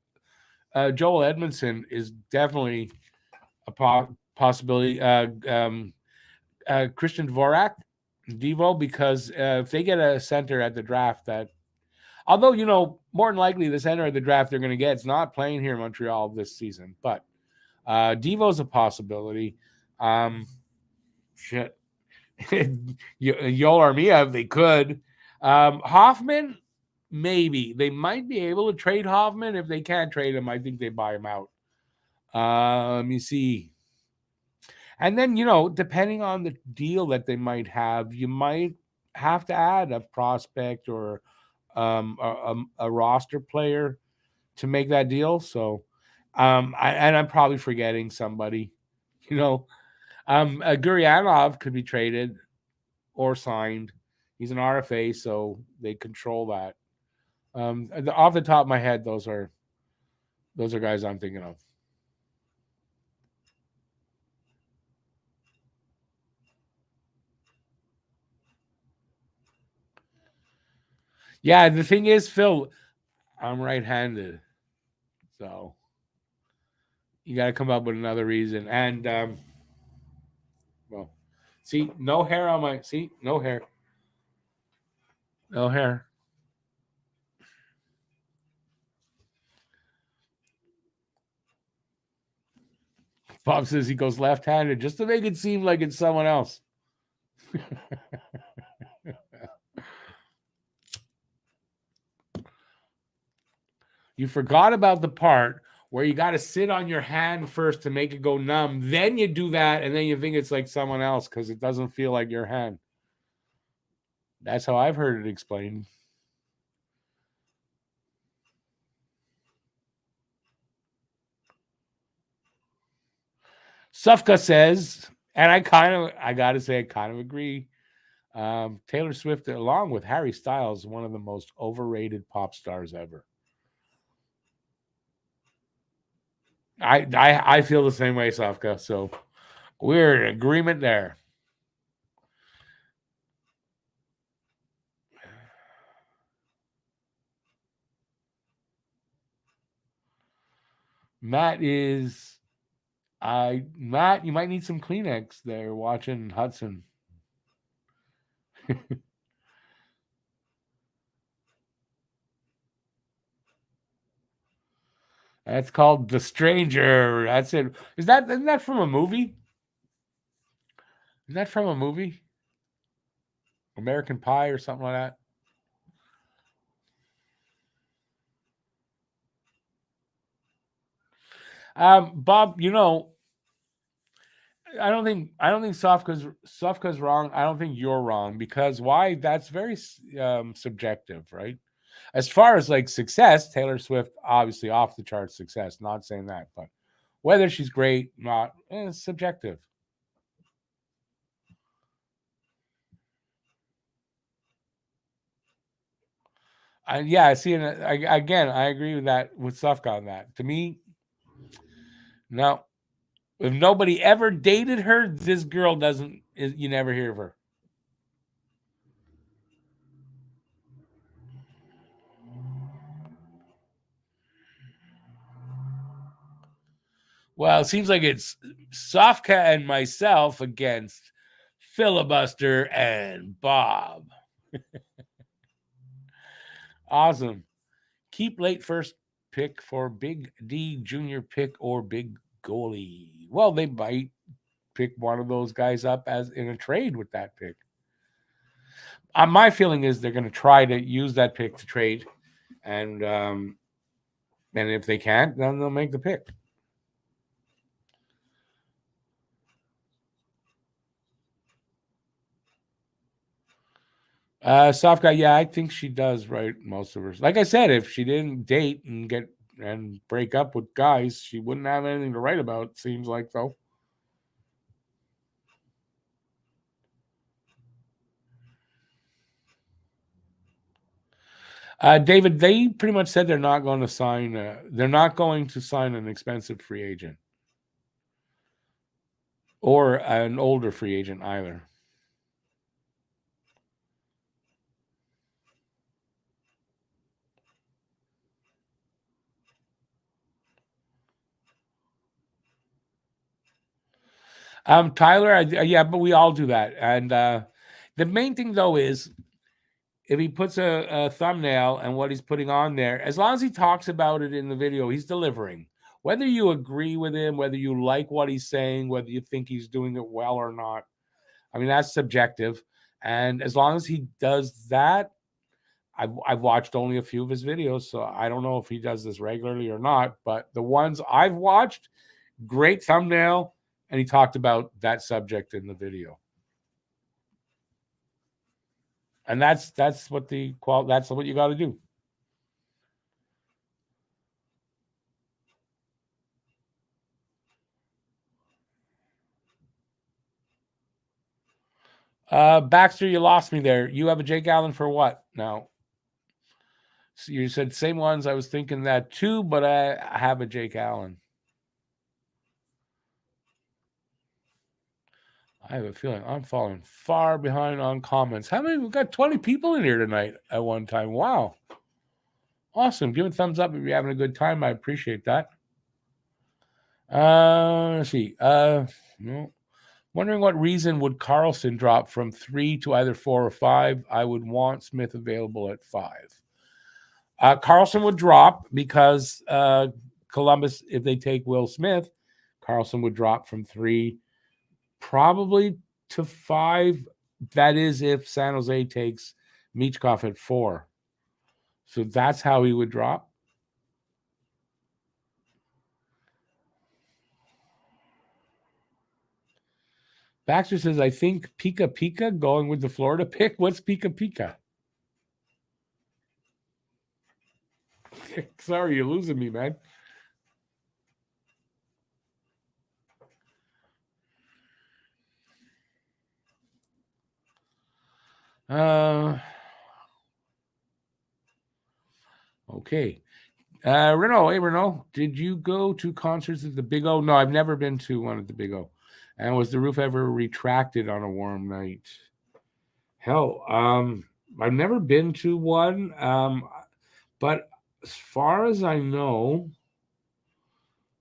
Joel Edmondson is definitely a possibility. Christian Dvorak, Devo, because if they get a center at the draft that, although, more than likely the center of the draft they're going to get is not playing here in Montreal this season, but Devo's a possibility. Shit. Yoel Armia, if they could. Hoffman, maybe. They might be able to trade Hoffman. If they can't trade him, I think they buy him out. Let me see. And then, depending on the deal that they might have, you might have to add a prospect or a roster player to make that deal. So, I'm probably forgetting somebody. Guryanov could be traded or signed. He's an RFA, so they control that. Off the top of my head, those are guys I'm thinking of. Yeah, the thing is, Phil, I'm right-handed, so you got to come up with another reason. And well, see, no hair on my no hair, no hair. Bob says he goes left-handed just to make it seem like it's someone else. You forgot about the part where you got to sit on your hand first to make it go numb. Then you do that, and then you think it's like someone else because it doesn't feel like your hand. That's how I've heard it explained. Sufka says, and I got to say, I kind of agree. Taylor Swift, along with Harry Styles, one of the most overrated pop stars ever. I feel the same way, Safka. So we're in agreement there. Matt, you might need some Kleenex there watching Hudson. That's called The Stranger. That's it. Isn't that from a movie? Is that from a movie? American Pie or something like that? Bob, I don't think Sofka's wrong. I don't think you're wrong because why? That's very subjective, right? As far as like success, Taylor Swift obviously off the charts success. Not saying that, but whether she's great, not, it's subjective. Yeah, I see. Again, I agree with that with Sufka on that. To me, no. If nobody ever dated her, this girl doesn't. You never hear of her. Well, it seems like it's Sofka and myself against Filibuster and Bob. Awesome. Keep late first pick for Big D junior pick or big goalie. Well, they might pick one of those guys up as in a trade with that pick. My feeling is they're going to try to use that pick to trade, and if they can't, then they'll make the pick. Soft guy, yeah, I think she does write most of hers. Like I said, if she didn't date and get and break up with guys, she wouldn't have anything to write about. Seems like though. David, they pretty much said they're not going to sign. They're not going to sign an expensive free agent or an older free agent either. Tyler, yeah, but we all do that. And the main thing though is if he puts a thumbnail and what he's putting on there, as long as he talks about it in the video, he's delivering. Whether you agree with him, whether you like what he's saying, whether you think he's doing it well or not, I mean that's subjective. And as long as he does that, I've watched only a few of his videos, so I don't know if he does this regularly or not. But the ones I've watched, great thumbnail, and he talked about that subject in the video. And that's what that's what you got to do. Baxter, you lost me there. You have a Jake Allen for what now? So you said same ones. I was thinking that too, but I have a Jake Allen. I have a feeling I'm falling far behind on comments. How many? We've got 20 people in here tonight at one time. Wow. Awesome. Give a thumbs up if you're having a good time. I appreciate that. Let's see. No. Wondering what reason would Carlson drop from 3 to either 4 or 5? I would want Smith available at 5. Carlson would drop because Columbus, if they take Will Smith, Carlson would drop from 3 probably to 5. That is if San Jose takes Michkov at 4. So that's how he would drop. Baxter says, I think Pika Pika going with the Florida pick. What's Pika Pika? Sorry, you're losing me, man. Okay. Renault, hey Renault, did you go to concerts at the Big O? No, I've never been to one at the Big O. And was the roof ever retracted on a warm night? Hell, I've never been to one. But as far as I know,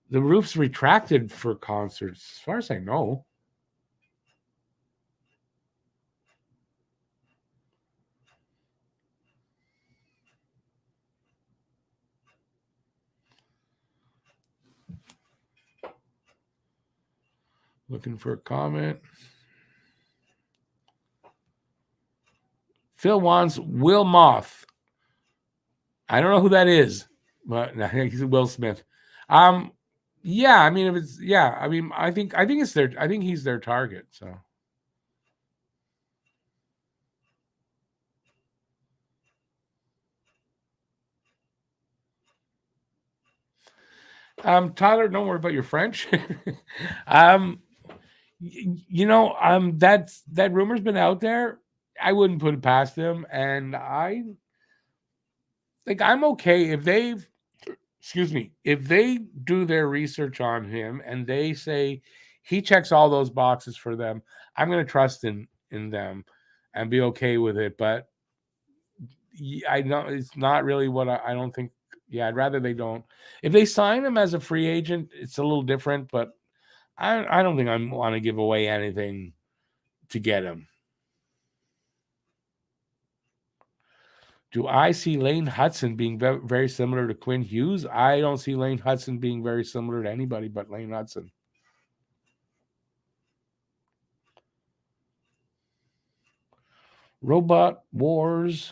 the roof's retracted for concerts. As far as I know. Looking for a comment. Phil wants Will Moth. I don't know who that is, but he's Will Smith. Yeah, I mean, if it's yeah, I mean, I think it's their I think he's their target. So, Tyler, don't worry about your French. um, that rumor's been out there. I wouldn't put it past them, and I'm okay if they've excuse me, if they do their research on him and they say he checks all those boxes for them, I'm going to trust in them and be okay with it. But I know it's not really what I don't think. Yeah, I'd rather they don't. If they sign him as a free agent, it's a little different. But I don't think I want to give away anything to get him. Do I see Lane Hudson being very similar to Quinn Hughes? I don't see Lane Hudson being very similar to anybody but Lane Hudson. Robot Wars.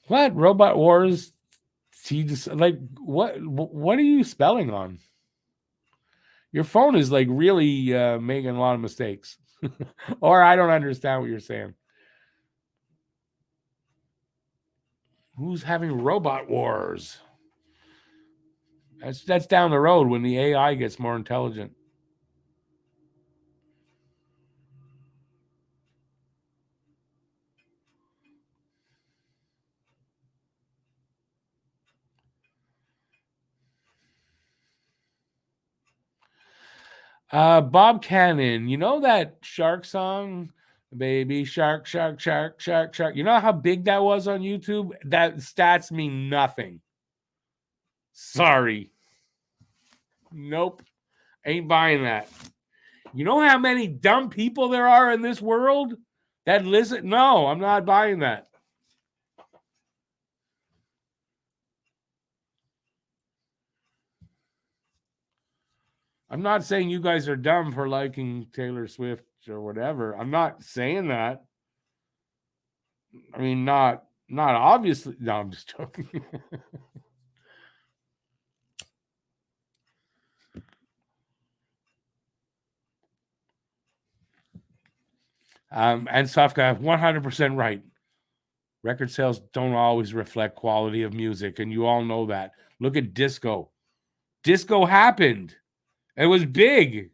What? Robot Wars? He just like what are you spelling on? Your phone is like really making a lot of mistakes. Or I don't understand what you're saying. Who's having robot wars? That's down the road when the AI gets more intelligent. Bob Cannon, you know that shark song? Baby shark, shark, shark, shark, shark. You know how big that was on YouTube? That stats mean nothing. Sorry. Nope. Ain't buying that. You know how many dumb people there are in this world that listen? No, I'm not buying that. I'm not saying you guys are dumb for liking Taylor Swift or whatever. I'm not saying that. I mean, not obviously. No, I'm just joking. And Safka, 100% right. Record sales don't always reflect quality of music, and you all know that. Look at disco. Disco happened. It was big.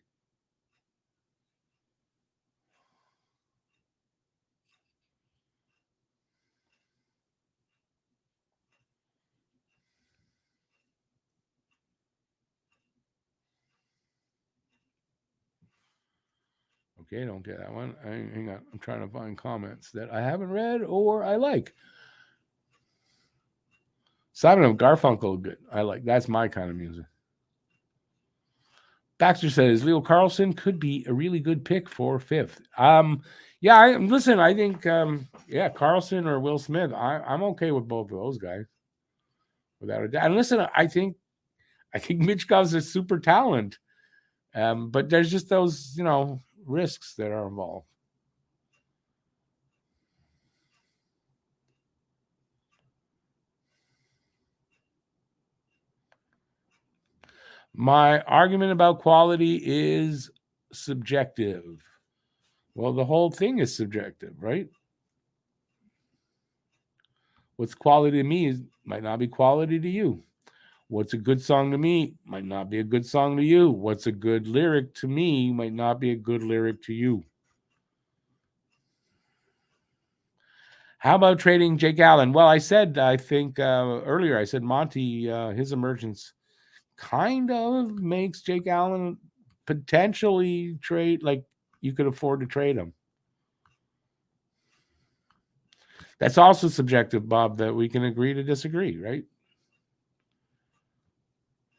Okay, don't get that one. Hang on. I'm trying to find comments that I haven't read or I like. Simon and Garfunkel, good. I like. That's my kind of music. Baxter says Leo Carlson could be a really good pick for fifth. Yeah. Listen. I think, yeah, Carlson or Will Smith. I'm okay with both of those guys without a doubt. And listen, I think Mitchkov's a super talent, but there's just those risks that are involved. My argument about quality is subjective. Well, the whole thing is subjective, right? What's quality to me might not be quality to you. What's a good song to me might not be a good song to you. What's a good lyric to me might not be a good lyric to you. How about trading Jake Allen? Well, I think earlier, I said Monty, his emergence kind of makes Jake Allen potentially trade, like you could afford to trade him. That's also subjective, Bob, that we can agree to disagree, right?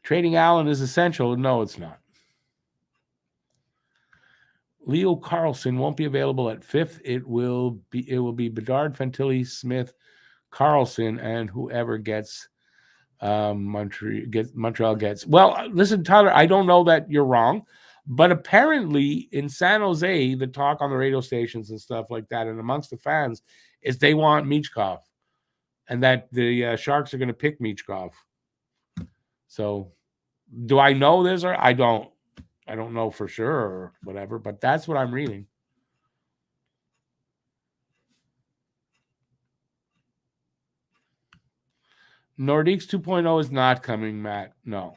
Trading Allen is essential. No, it's not. Leo Carlson won't be available at fifth. It will be Bedard, Fantilli, Smith, Carlson, and whoever gets Montreal gets. Well, listen, Tyler, I don't know that you're wrong, but apparently in San Jose, the talk on the radio stations and stuff like that, and amongst the fans, is they want Michkov, and that the Sharks are going to pick Michkov. So Do I know this or I don't? I don't know for sure or whatever, but that's what I'm reading. Nordiques 2.0 is not coming, Matt. No.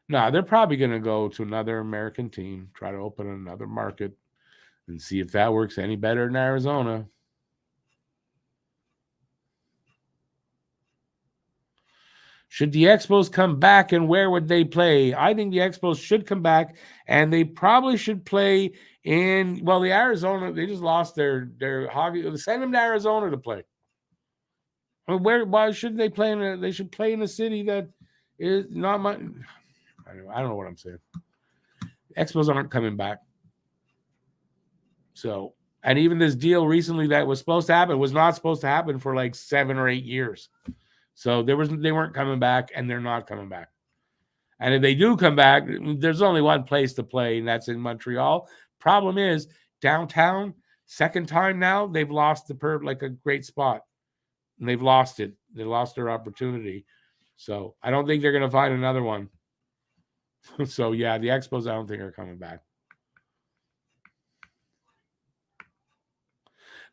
No, they're probably going to go to another American team, try to open another market, and see if that works any better in Arizona. Should the Expos come back and where would they play? I think the Expos should come back and they probably should play in, well, the Arizona, they just lost their hockey. Send them to Arizona to play. I mean, why shouldn't they play they should play in a city that is not much. I don't know what I'm saying. Expos aren't coming back. So, and even this deal recently that was supposed to happen was not supposed to happen for like 7 or 8 years. So they weren't coming back, and they're not coming back. And if they do come back, there's only one place to play, and that's in Montreal. Problem is, downtown, second time now, they've lost like a great spot. And they've lost it. They lost their opportunity. So I don't think they're going to find another one. So yeah, the Expos I don't think are coming back.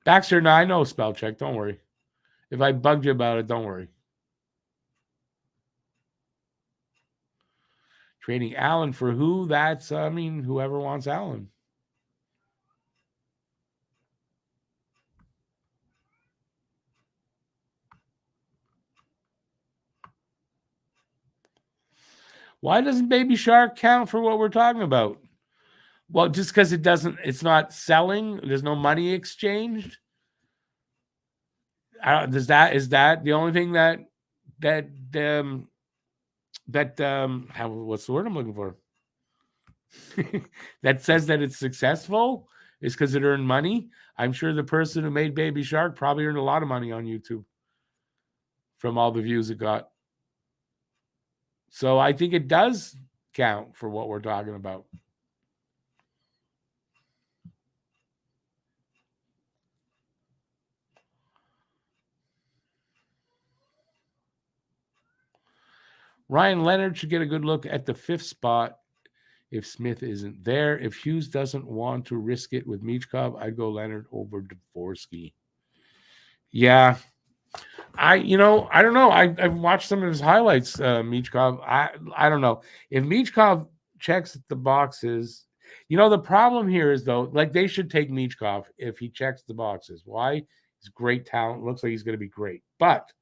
Baxter, no, I know spell check. Don't worry. If I bugged you about it, don't worry. Trading Allen for who? That's, whoever wants Allen. Why doesn't Baby Shark count for what we're talking about? Well, just because it's not selling. There's no money exchanged. Is that the only thing what's the word I'm looking for? That says that it's successful is because it earned money. I'm sure the person who made Baby Shark probably earned a lot of money on YouTube from all the views it got. So I think it does count for what we're talking about. Ryan Leonard should get a good look at the 5th spot if Smith isn't there. If Hughes doesn't want to risk it with Michkov, I'd go Leonard over Dvorsky. Yeah. I don't know. I've watched some of his highlights, Michkov. I don't know. If Michkov checks the boxes, the problem here is, though, like they should take Michkov if he checks the boxes. Why? He's great talent. Looks like he's going to be great. But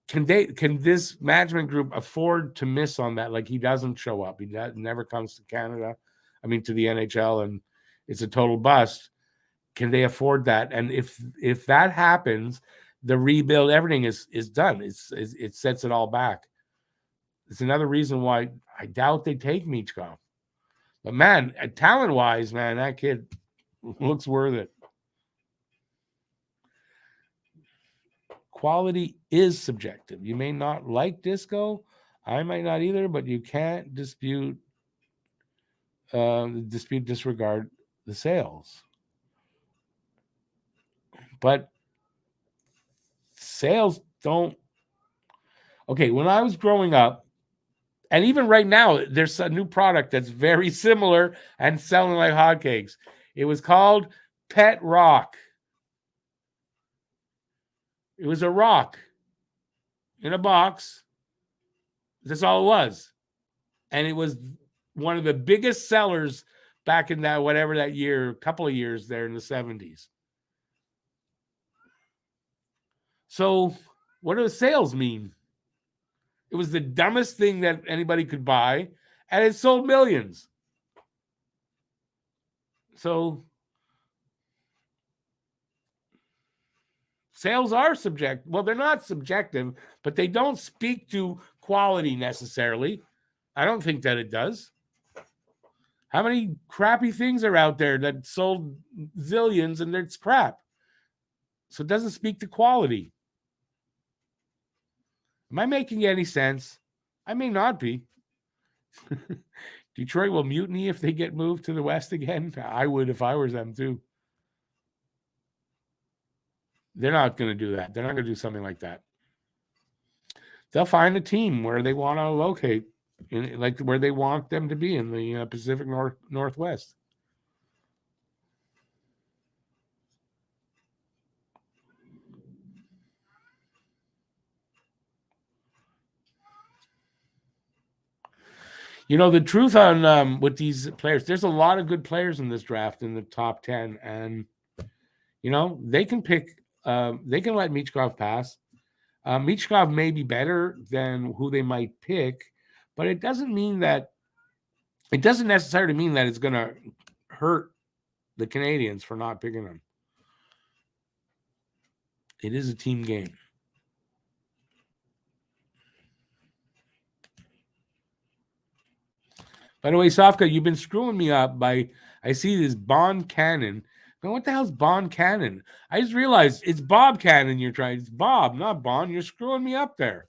can this management group afford to miss on that? Like he doesn't show up. He never comes to Canada. To the NHL, and it's a total bust. Can they afford that? And if that happens, the rebuild, everything is done. It sets it all back. It's another reason why I doubt they take Michkov. But man, talent-wise, man, that kid looks worth it. Quality is subjective. You may not like disco. I might not either, but you can't disregard the sales. But sales don't. Okay, when I was growing up, and even right now, there's a new product that's very similar and selling like hotcakes. It was called Pet Rock. It was a rock in a box. That's all it was. And it was one of the biggest sellers back in that year, couple of years there in the 70s. So what do the sales mean? It was the dumbest thing that anybody could buy, and it sold millions. So sales are subjective. Well, they're not subjective, but they don't speak to quality necessarily. I don't think that it does. How many crappy things are out there that sold zillions and it's crap? So it doesn't speak to quality. Am I making any sense? I may not be. Detroit will mutiny if they get moved to the West again. I would if I was them too. They're not going to do that. They're not going to do something like that. they'll find a team where they want to locate, like where they want them to be in the Pacific Northwest. The truth on with these players, there's a lot of good players in this draft in the top 10, and they can pick. They can let Michkov pass. Michkov may be better than who they might pick, but it doesn't necessarily mean that it's going to hurt the Canadians for not picking him. It is a team game. By the way, Safka, you've been screwing me up I see this Bond Cannon. What the hell's Bond Cannon? I just realized it's Bob Cannon you're trying. It's Bob, not Bond. You're screwing me up there.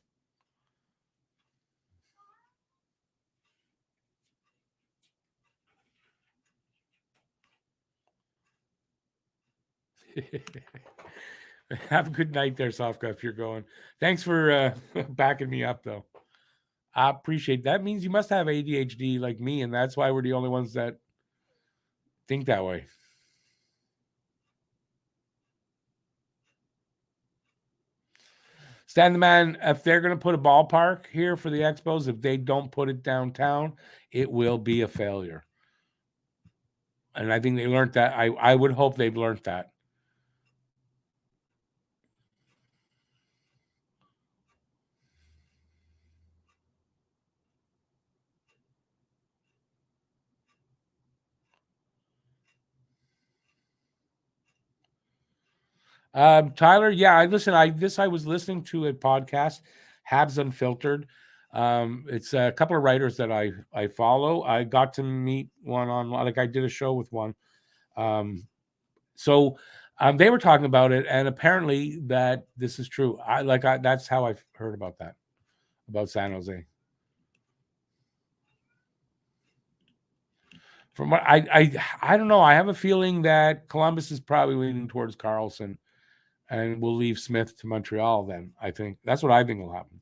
Have a good night there, Safka, if you're going. Thanks for backing me up, though. I appreciate that. Means you must have ADHD like me, and that's why we're the only ones that think that way. Stan the Man, if they're going to put a ballpark here for the Expos, if they don't put it downtown, it will be a failure. And I think they learned that. I would hope they've learned that. Tyler, yeah, I was listening to a podcast, Habs Unfiltered. It's a couple of writers that I follow. I got to meet one on, like, I did a show with one. So they were talking about it, and apparently that this is true. That's how I've heard about that, about San Jose. From what I don't know. I have a feeling that Columbus is probably leaning towards Carlson, and we'll leave Smith to Montreal. Then I think that's what I think will happen.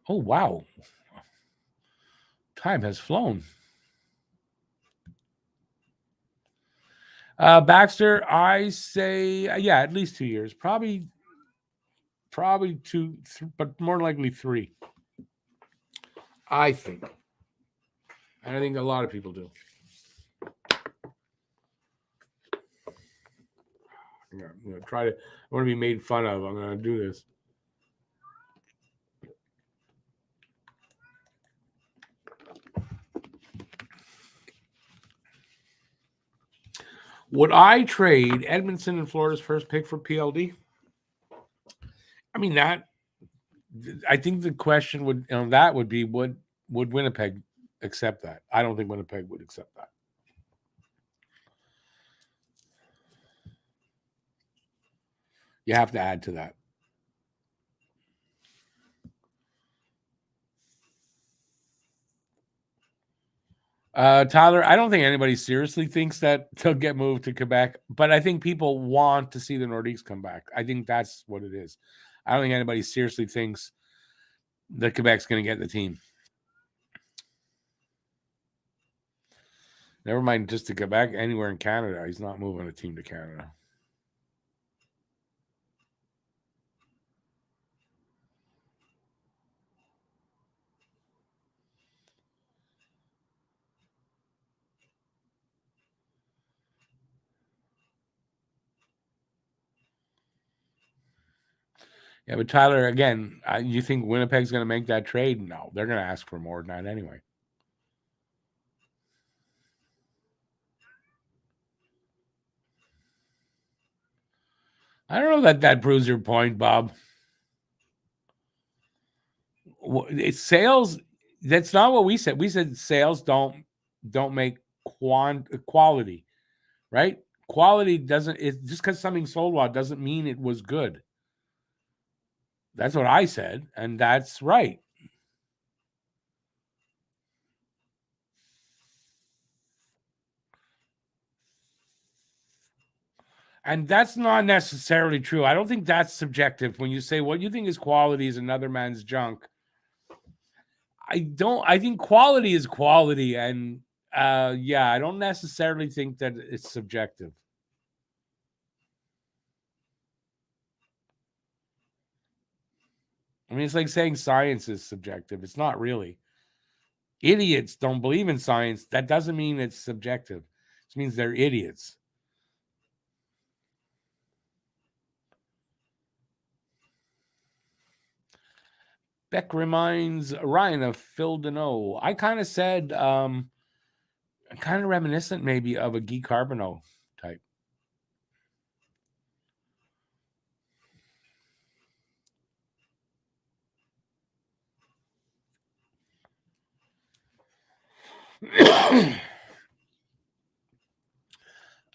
Oh wow, time has flown. Baxter, I say yeah, at least 2 years, probably two, but more likely 3. I think, and I think a lot of people do. I'm gonna try to. I want to be made fun of. I'm gonna do this. Would I trade Edmondson and Florida's first pick for PLD? I mean that. I think the question would be would Winnipeg accept that? I don't think Winnipeg would accept that. You have to add to that. Tyler, I don't think anybody seriously thinks that they'll get moved to Quebec, but I think people want to see the Nordiques come back. I think that's what it is. I don't think anybody seriously thinks that Quebec's going to get the team. Never mind just to Quebec, anywhere in Canada. He's not moving a team to Canada. Yeah, but Tyler, again, you think Winnipeg's going to make that trade? No, they're going to ask for more than that anyway. I don't know that proves your point, Bob. It's sales. That's not what we said. We said sales don't make quality, right? Quality doesn't. It just because something sold well doesn't mean it was good. That's what I said, and that's right. And that's not necessarily true. I don't think that's subjective. When you say what you think is quality is another man's junk, I don't. I think quality is quality, and yeah, I don't necessarily think that it's subjective. I mean, it's like saying science is subjective. It's not really. Idiots don't believe in science. That doesn't mean it's subjective. It means they're idiots. Beck reminds Ryan of Phil Deneau. I kind of said, kind of reminiscent maybe of a Guy Carbonneau type.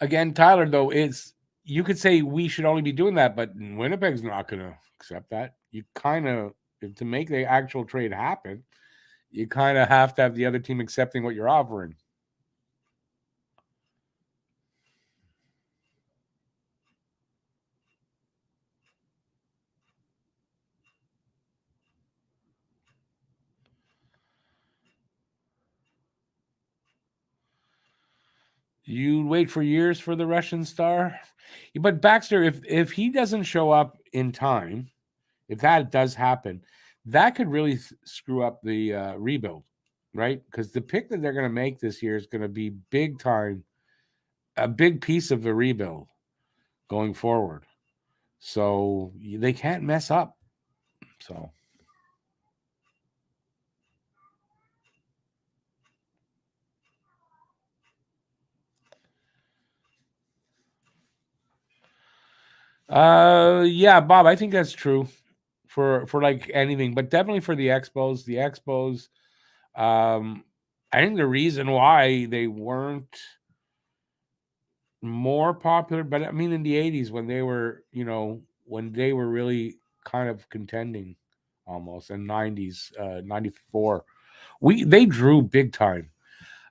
Again, Tyler, though, it's you could say we should only be doing that, but Winnipeg's not going to accept that. You kind of to make the actual trade happen, you kind of have to have the other team accepting what you're offering. You wait for years for the Russian star, but Baxter, if he doesn't show up in time, if that does happen, that could really screw up the rebuild, right? Because the pick that they're going to make this year is going to be big time, a big piece of the rebuild going forward. So they can't mess up. So yeah, Bob, I think that's true for like anything, but definitely for the Expos. The Expos, I think the reason why they weren't more popular, but I mean in the 80s when they were, when they were really kind of contending almost, and 90s, 94. They drew big time.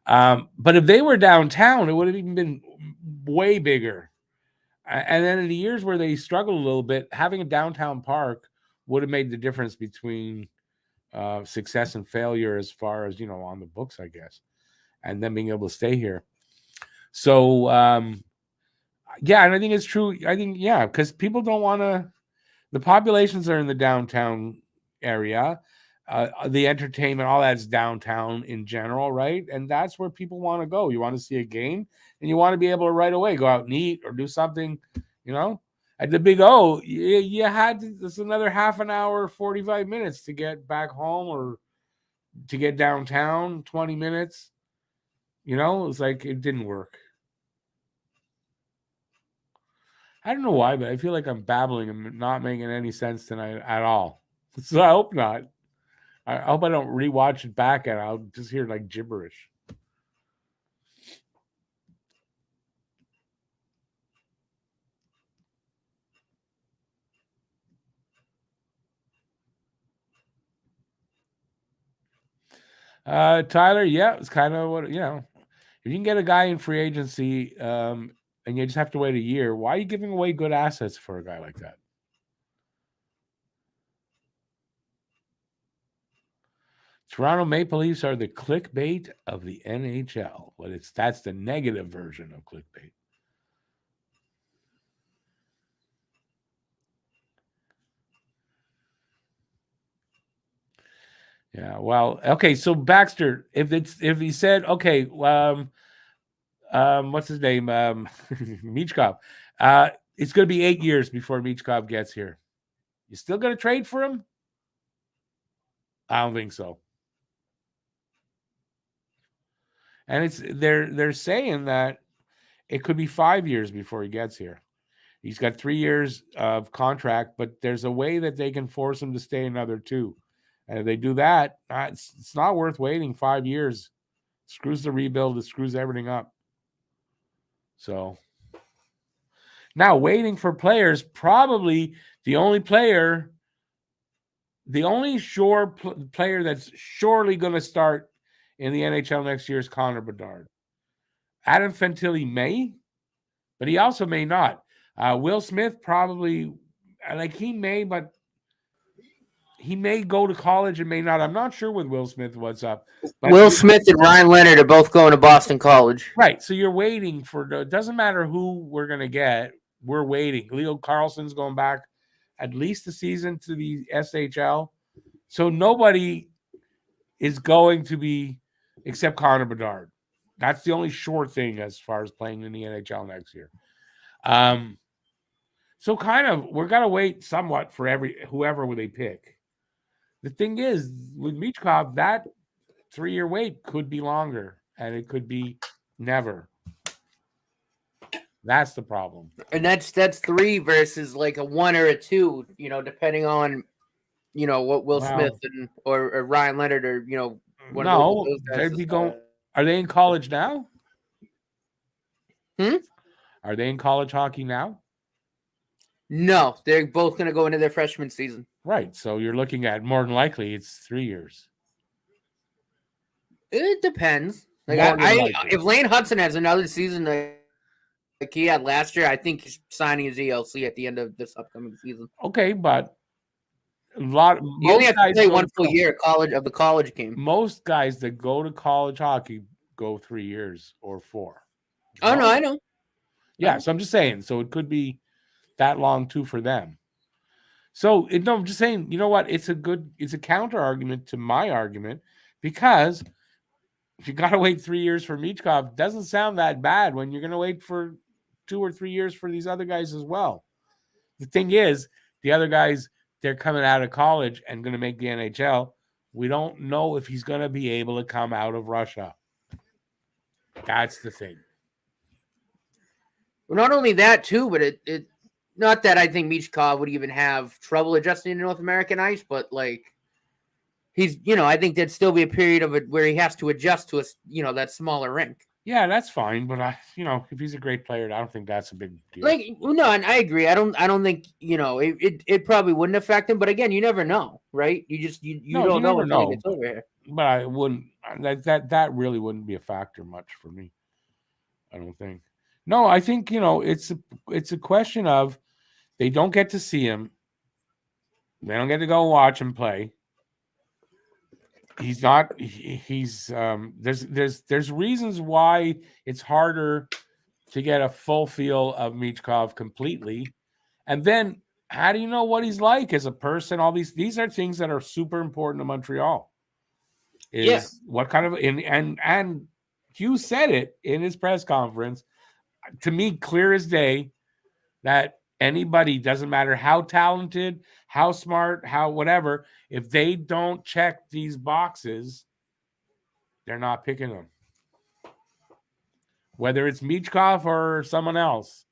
But if they were downtown, it would have even been way bigger. And then in the years where they struggled a little bit, having a downtown park would have made the difference between success and failure as far as, on the books, I guess, and then being able to stay here. So, yeah, and I think it's true. I think, yeah, because people don't want to, the populations are in the downtown area. The entertainment, all that's downtown in general, right? And that's where people want to go. You want to see a game, and you want to be able to right away go out and eat or do something, you know. At the Big O, you had this another half an hour, 45 minutes to get back home or to get downtown, 20 minutes. It's like it didn't work. I don't know why, but I feel like I'm babbling and not making any sense tonight at all. So I hope not. I hope I don't rewatch it back and I'll just hear like gibberish. Tyler, yeah, it's kind of what if you can get a guy in free agency, and you just have to wait a year, why are you giving away good assets for a guy like that? Toronto Maple Leafs are the clickbait of the NHL, but that's the negative version of clickbait. Yeah, well, okay, so Baxter, if he said, okay, what's his name, Michkov, it's going to be 8 years before Michkov gets here. You still going to trade for him? I don't think so. And they're saying that it could be 5 years before he gets here. He's got 3 years of contract, but there's a way that they can force him to stay another 2. And if they do that, it's not worth waiting 5 years. It screws the rebuild. It screws everything up. So now waiting for players, probably the only player, the only player that's surely going to start in the NHL next year is Connor Bedard. Adam Fantilli may, but he also may not. Will Smith probably, like he may, but he may go to college and may not. I'm not sure with Will Smith what's up. But Will Smith and Ryan Leonard are both going to Boston College. right, so you're waiting for. It doesn't matter who we're gonna get. We're waiting. Leo Carlson's going back at least a season to the SHL. So nobody is going to be except Connor Bedard. That's the only sure thing as far as playing in the NHL next year. So kind of we're gonna wait somewhat for whoever they pick. The thing is with Michkov, that 3-year wait could be longer and it could be never. That's the problem. And that's 3 versus like a 1 or a 2, depending on what Will Smith or Ryan Leonard or one of those guys. They'd be going. Are they in college now? Are they in college hockey now? No, they're both going to go into their freshman season. Right. So you're looking at more than likely it's 3 years. It depends. Like if Lane Hudson has another season like he had last year, I think he's signing his ELC at the end of this upcoming season. Okay, but you only have to play one full year of the college game. Most guys that go to college hockey go 3 years or 4. Oh no, I know. Yeah, so I'm just saying. So it could be that long too for them. So I'm just saying. You know what? It's a counter argument to my argument because if you got to wait 3 years for Michkov, doesn't sound that bad when you're going to wait for 2 or 3 years for these other guys as well. The thing is, the other guys, they're coming out of college and going to make the NHL. We don't know if he's going to be able to come out of Russia. That's the thing. Well, not only that too, but it not that I think Michkov would even have trouble adjusting to North American ice, but like he's, I think there'd still be a period of it where he has to adjust to that smaller rink. Yeah, that's fine, but if he's a great player, I don't think that's a big deal. Like, no, and I agree. I don't think it probably wouldn't affect him, but again, you never know, right? You don't know until it's over here. But I wouldn't. That really wouldn't be a factor much for me. I don't think. No, I think it's a question of they don't get to see him. They don't get to go watch him play. He's not. There's reasons why it's harder to get a full feel of Michkov completely, and then how do you know what he's like as a person? All these are things that are super important to Montreal. What kind of and Hughes said it in his press conference. To me, clear as day, that anybody, doesn't matter how talented, how smart, how whatever, if they don't check these boxes, they're not picking them. Whether it's Michkov or someone else.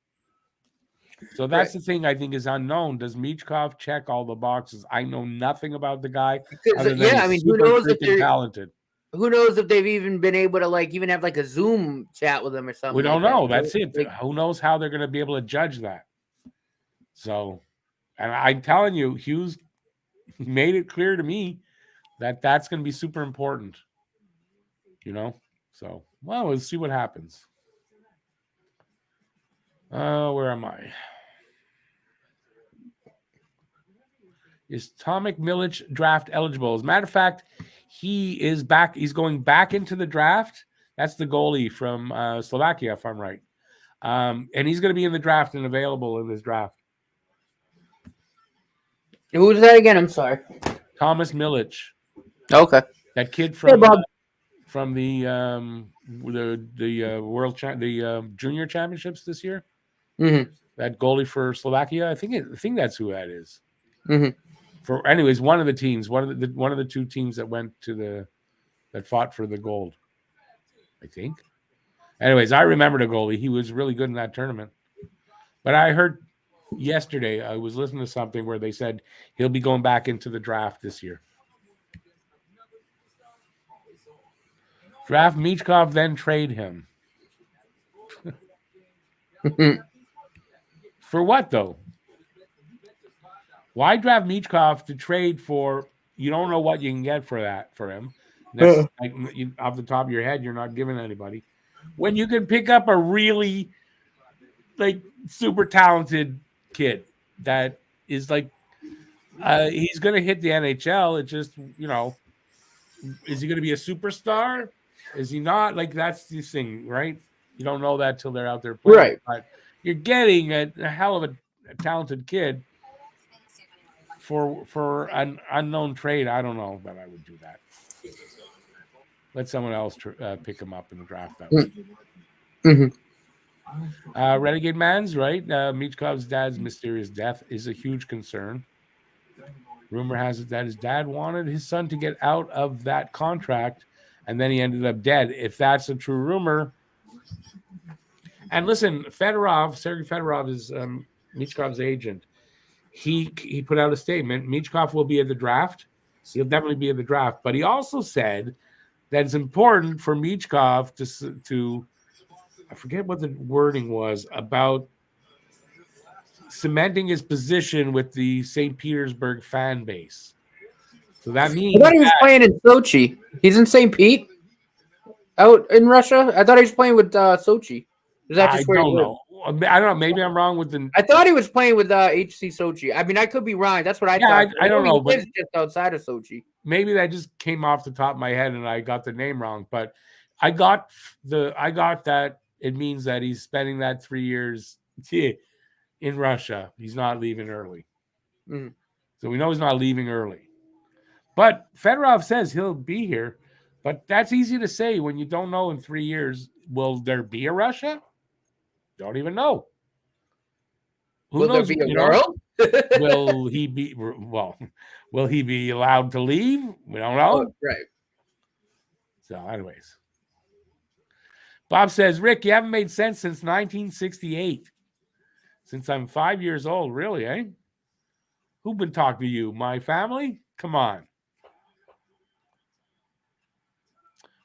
So that's the thing I think is unknown. Does Michkov check all the boxes? I know nothing about the guy. Other than who knows if they're talented. Who knows if they've even been able to even have a Zoom chat with him or something? We don't know. That's it. Who knows how they're going to be able to judge that? So, and I'm telling you, Hughes made it clear to me that that's going to be super important. So, well, we'll see what happens. Where am I? Is Tomek Milic draft eligible? As a matter of fact, he is back. He's going back into the draft. That's the goalie from Slovakia, if I'm right. And he's going to be in the draft and available in this draft. Who was that again? I'm sorry. Thomas Milic. Okay. That kid from the world the junior championships this year. Mm-hmm. That goalie for Slovakia. I think that's who that is. Mm-hmm. For anyways, one of the teams, one of the 2 teams that went to that fought for the gold, I think. Anyways, I remember the goalie. He was really good in that tournament. But I heard yesterday, I was listening to something where they said he'll be going back into the draft this year. Draft Michkov, then trade him. For what though? Why draft Michkov to trade for? You don't know what you can get for him. That's off the top of your head, you're not giving anybody. When you can pick up a really like super talented kid that is like he's gonna hit the NHL. It just is he gonna be a superstar? Is he not? Like that's the thing, right? You don't know that till they're out there playing. Right. But you're getting a hell of a talented kid for an unknown trade. I don't know that I would do that. Let someone else pick him up in the draft that way. Mm-hmm. Renegade Man's right. Michkov's dad's mysterious death is a huge concern. Rumor has it that his dad wanted his son to get out of that contract, and then he ended up dead. If that's a true rumor, and listen, Sergei Fedorov is Michkov's agent. He put out a statement. Michkov will be at the draft. He'll definitely be at the draft, but he also said that it's important for Michkov to I forget what the wording was about cementing his position with the St. Petersburg fan base. So that means I thought he was playing in Sochi. He's in St. Pete, out in Russia. I thought he was playing with Sochi. Is that just where he lives? I don't know. Maybe I'm wrong with the. I thought he was playing with HC Sochi. I mean, I could be wrong. That's what I thought. I don't know. He lives just outside of Sochi. Maybe that just came off the top of my head and I got the name wrong. But I got that it means that he's spending that 3 years in Russia. He's not leaving early. Mm-hmm. So we know he's not leaving early. But Fedorov says he'll be here. But that's easy to say when you don't know in 3 years. Will there be a Russia? Don't even know. Will there be a world? Will he be allowed to leave? We don't know. Oh, right. So, anyways. Bob says, Rick, you haven't made sense since 1968. Since I'm 5 years old, really, eh? Who've been talking to you? My family? Come on.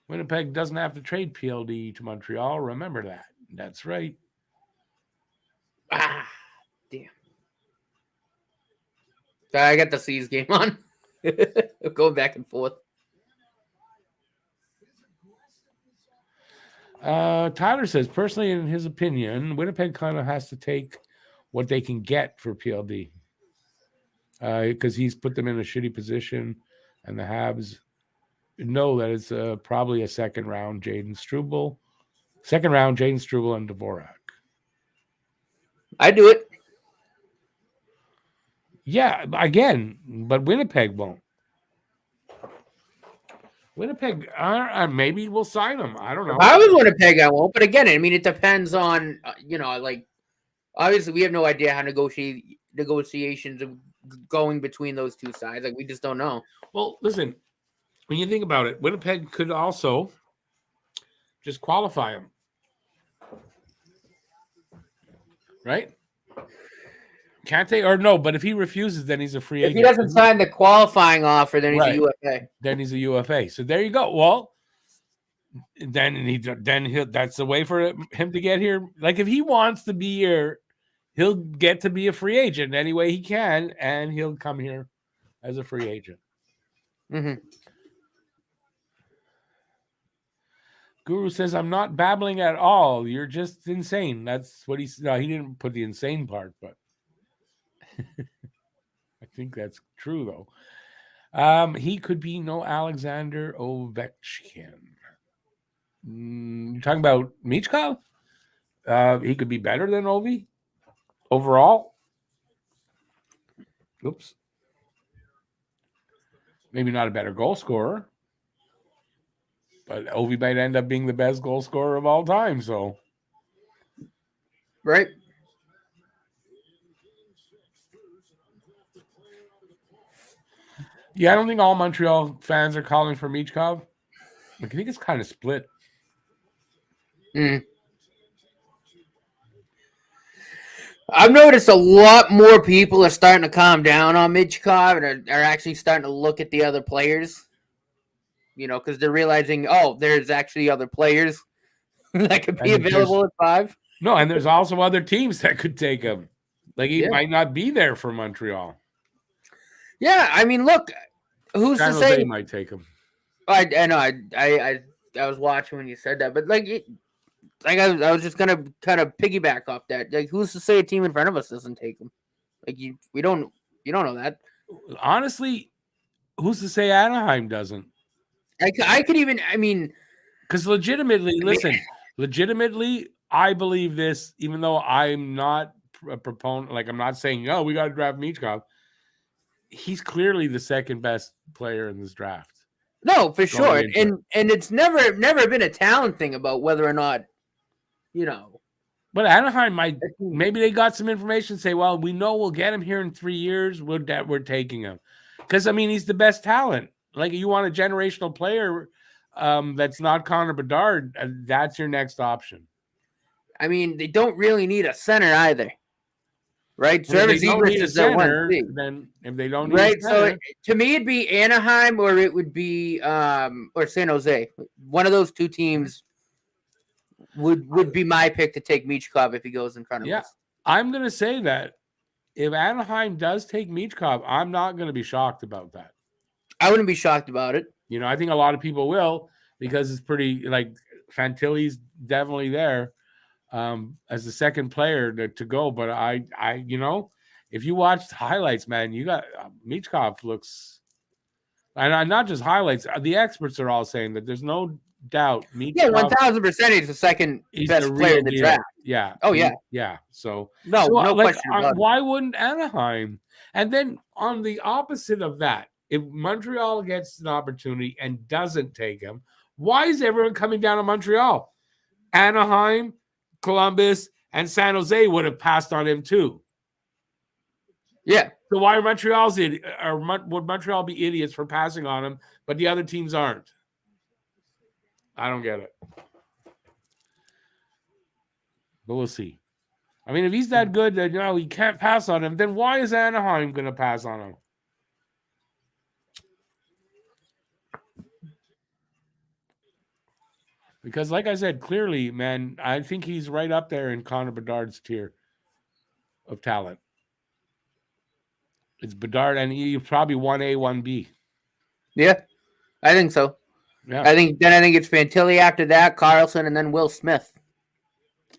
Winnipeg doesn't have to trade PLD to Montreal. Remember that. That's right. Ah, damn. I got the C's game on. Going back and forth. Tyler says, personally, in his opinion, Winnipeg kind of has to take what they can get for PLD because he's put them in a shitty position, and the Habs know that it's probably a second round Jaden Struble and Dvorak. I do it. Yeah, again, but Winnipeg won't. Winnipeg, maybe we'll sign him. I don't know. If I was Winnipeg, I won't. But again, I mean, it depends on, like, obviously we have no idea how negotiations are going between those two sides. Like, we just don't know. Well, listen, when you think about it, Winnipeg could also just qualify him. Right? Can't they? Or no, but if he refuses, then he's a free agent. If he doesn't sign the qualifying offer, then he's a UFA. Then he's a UFA. So there you go. Well, then that's the way for him to get here. Like if he wants to be here, he'll get to be a free agent any way he can, and he'll come here as a free agent. Mm-hmm. Guru says, I'm not babbling at all. You're just insane. That's what he said. No, he didn't put the insane part, but I think that's true, though. He could be no Alexander Ovechkin. You're talking about Michkov? He could be better than Ovi overall. Oops. Maybe not a better goal scorer. But Ovi might end up being the best goal scorer of all time. So, right. Yeah, I don't think all Montreal fans are calling for Michkov. I think it's kind of split. I've noticed a lot more people are starting to calm down on Michkov and are actually starting to look at the other players. Because they're realizing, there's actually other players that could be available at 5. No, and there's also other teams that could take him. Like he might not be there for Montreal. Yeah, I mean, look, who's to say they might take him? I know. I was watching when you said that, but like, like I was just gonna kind of piggyback off that. Like, who's to say a team in front of us doesn't take him? Like you don't know that. Honestly, who's to say Anaheim doesn't? I could even. I mean, because legitimately, I believe this, even though I'm not a proponent. Like, I'm not saying, oh, we got to draft Michkov. He's clearly the second best player in this draft. No, for sure. And it's never been a talent thing about whether or not, you know. But Anaheim maybe they got some information, say, well, we know we'll get him here in 3 years. We're taking him. Because, I mean, he's the best talent. Like, you want a generational player that's not Connor Bedard, that's your next option. I mean, they don't really need a center either. Right? So if they don't need a center, then if they don't need a center, so to me it'd be Anaheim or it would be or San Jose. One of those two teams would be my pick to take Michkov if he goes in front of us. I'm gonna say that if Anaheim does take Michkov, I'm not gonna be shocked about that. I wouldn't be shocked about it. You know, I think a lot of people will because it's pretty like Fantilli's definitely there. As the second player to go, but I, you know, if you watch highlights, man, you got Michkov looks, and not just highlights. The experts are all saying that there's no doubt. Michkov, 1,000% he's the second best player in the draft. Yeah. Oh yeah. Yeah. So no question about why wouldn't Anaheim? And then on the opposite of that, if Montreal gets an opportunity and doesn't take him, why is everyone coming down to Montreal? Anaheim, Columbus, and San Jose would have passed on him too. Yeah. So why are would Montreal be idiots for passing on him, but the other teams aren't? I don't get it. But we'll see. I mean, if he's that good that he can't pass on him, then why is Anaheim going to pass on him? Because, like I said, clearly, man, I think he's right up there in Connor Bedard's tier of talent. It's Bedard, and he's probably 1A, 1B. Yeah, I think so. Yeah. I think it's Fantilli after that, Carlson, and then Will Smith.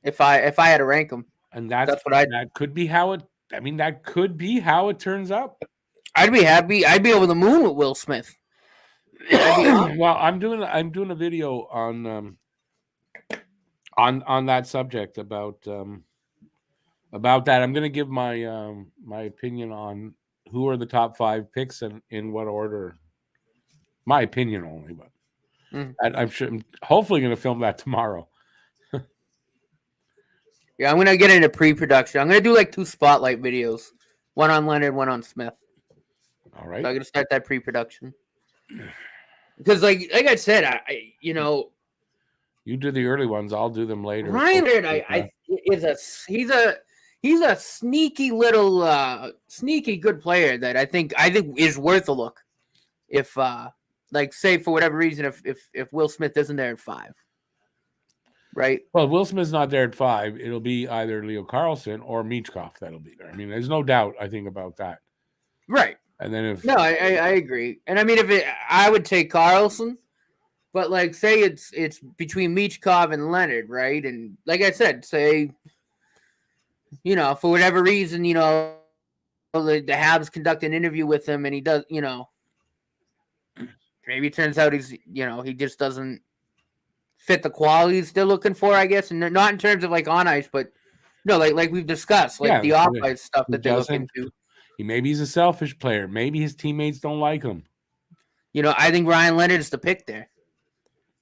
If I had to rank them, and that's what that could be how it. I mean, that could be how it turns up. I'd be happy. I'd be over the moon with Will Smith. Well, I'm doing a video on that subject about that. I'm going to give my my opinion on who are the top 5 picks and in what order. My opinion only, but I'm hopefully going to film that tomorrow. Yeah, I'm going to get into pre-production. I'm going to do like 2 spotlight videos, one on Leonard, one on Smith. All right. So I'm going to start that pre-production. Because, like I said, I you do the early ones. I'll do them later. Ryan Laird, he's a sneaky little sneaky good player that I think is worth a look. If like say for whatever reason, if Will Smith isn't there at 5, right? Well, Will Smith's not there at 5. It'll be either Leo Carlson or Michkov that'll be there. I mean, there's no doubt. I think about that. Right. And then I agree. And I mean, I would take Carlson, but like say it's between Michkov and Leonard, right? And like I said, say, for whatever reason, the Habs conduct an interview with him and he does, maybe it turns out he's, he just doesn't fit the qualities they're looking for, I guess. And not in terms of like on ice, but like we've discussed, like the off ice stuff that they're looking to. Maybe he's a selfish player. Maybe his teammates don't like him. I think Ryan Leonard is the pick there.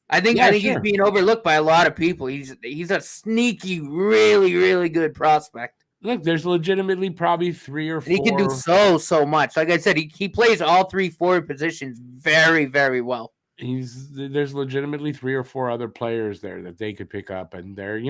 I think he's being overlooked by a lot of people. He's a sneaky, really, really good prospect. Look, there's legitimately probably 3 or 4. And he can do so much. Like I said, he plays all 3 forward positions very, very well. There's legitimately 3 or 4 other players there that they could pick up, and they're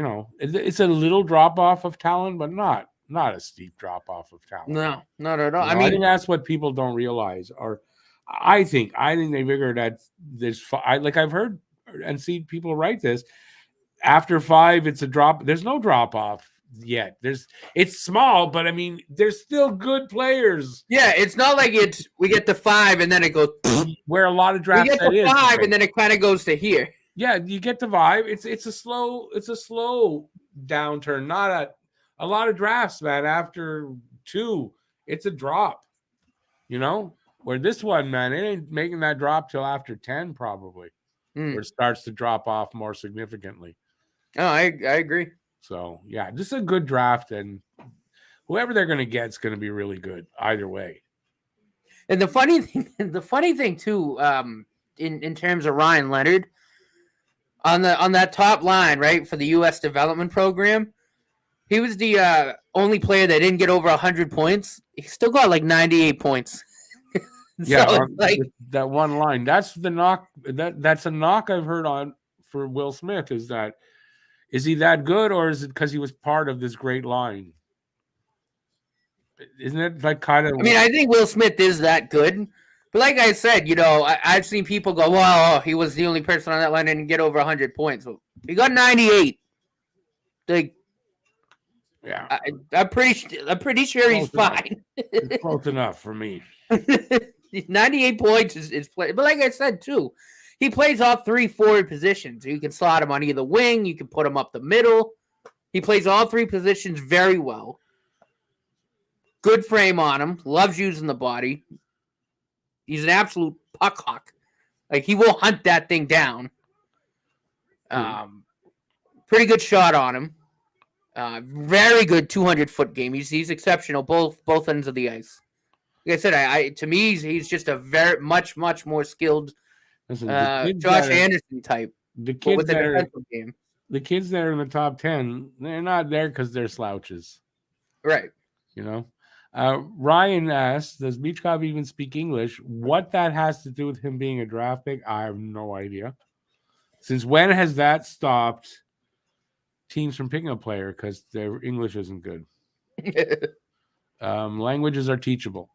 it's a little drop off of talent, but not a steep drop off of talent. No, not at all. I think that's what people don't realize. Or I think they figure that there's like I've heard and seen people write this. After 5, it's a drop. There's no drop off yet. It's small, but I mean, there's still good players. Yeah, it's not like we get to 5 and then it goes where a lot of drafts. We get to 5 and then it kind of goes to here. Yeah, you get the vibe. It's a slow downturn. Not a lot of drafts, man. After 2, it's a drop. You know, where this one, man, it ain't making that drop till after 10, probably, where Mm. it starts to drop off more significantly. Oh, I agree. So yeah, this is a good draft, and whoever they're going to get is going to be really good either way. And the funny thing too, in terms of Ryan Leonard on that top line, right, for the U.S. development program, he was the only player that didn't get over 100 points. He still got like 98 points. Yeah, So it's like that one line. That's the knock. That's a knock I've heard on for Will Smith. Is he that good, or is it because he was part of this great line? Isn't it like kind of? I mean, I think Will Smith is that good. But like I said, I've seen people go, well, he was the only person on that line that didn't get over 100 points. So he got 98. Like, Yeah, I'm pretty sure he's fine. It's close enough for me. 98 points is play. But like I said, too, he plays all 3 forward positions. You can slot him on either wing. You can put him up the middle. He plays all 3 positions very well. Good frame on him. Loves using the body. He's an absolute puck hawk. Like, he will hunt that thing down. Pretty good shot on him. Very good 200-foot game. He's exceptional both ends of the ice. Like I said, to me, he's just a very much more skilled Josh Anderson type. The kids with the that are, defensive game. the kids that are in the top 10, they're not there because they're slouches, Right? You know. Ryan asked, "Does Michkov even speak English? What that has to do with him being a draft pick, I have no idea. Since when has that stopped teams from picking a player because their English isn't good? Languages are teachable,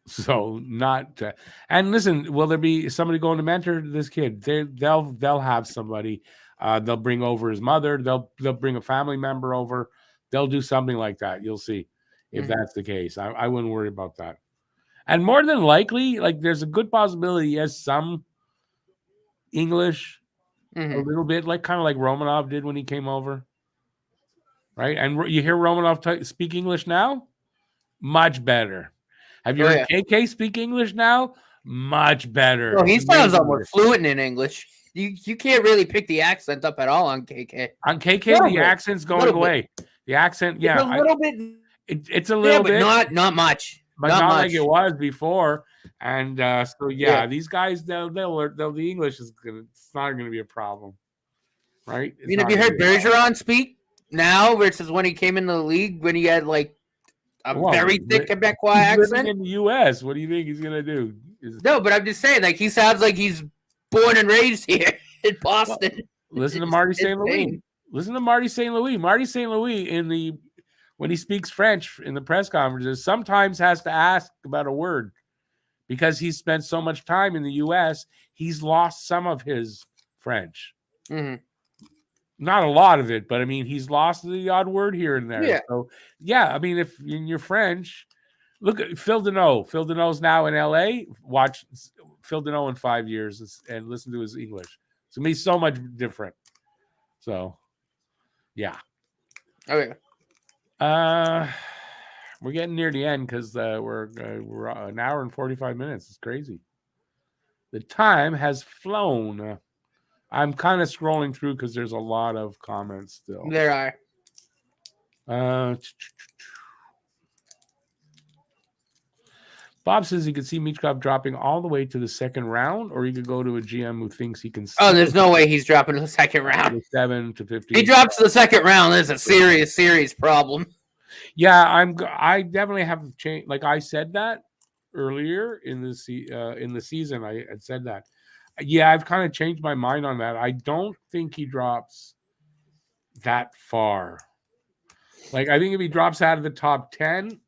so not. And listen, will there be somebody going to mentor this kid? They'll have somebody. They'll bring over his mother. They'll bring a family member over. They'll do something like that. You'll see if that's the case. I wouldn't worry about that. And more than likely, like there's a good possibility he has some English, a little bit, like kind of like Romanov did when he came over, right? And you hear Romanov speak English now, much better. Have you heard KK speak English now? Much better. Well, he sounds almost fluent in English. You can't really pick the accent up at all on KK. On KK, the accent's going away. The accent, yeah, it's a little bit. It's a little bit, not much, but not like it was before. And so these guys, they'll learn. The English is gonna. It's not gonna be a problem, right? I mean, have you heard Bergeron speak now versus when he came into the league when he had like a very thick Quebecois accent? In the U.S., what do you think he's gonna do? No, but I'm just saying, like he sounds like he's born and raised here in Boston. Well, listen to Marty St. Louis. Listen to Marty St. Louis. Marty St. Louis when he speaks French in the press conferences, sometimes has to ask about a word because he's spent so much time in the U.S. He's lost some of his French. Not a lot of it, but I mean, he's lost the odd word here and there. Yeah. So, I mean, if in your French, look at Phil Deneau. Phil Deneau's now in L.A. Watch Phil Deneau in 5 years and listen to his English. It's going to be so much different. So, yeah. Okay. We're getting near the end because we're an hour and 45 minutes. It's crazy. The time has flown. I'm kind of scrolling through because there's a lot of comments still. There are. Bob says he could see Michkov dropping all the way to the second round, or he could go to a GM who thinks he can. Oh, there's no way he's dropping to the second round. 7 to 15. He drops to the second round. There's a serious problem. Yeah, I definitely have changed. Like I said that earlier in the season, I had said that. Yeah, I've kind of changed my mind on that. I don't think he drops that far. Like I think if he drops out of the top 10.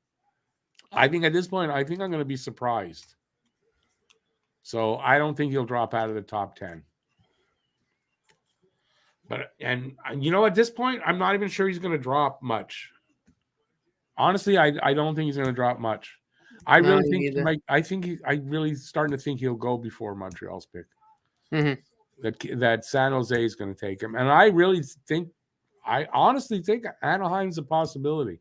I think at this point, I'm going to be surprised. So I don't think he'll drop out of the top 10. And at this point, I'm not even sure he's going to drop much. Honestly, I don't think he's going to drop much. I really starting to think he'll go before Montreal's pick. that San Jose is going to take him, and I honestly think Anaheim's a possibility.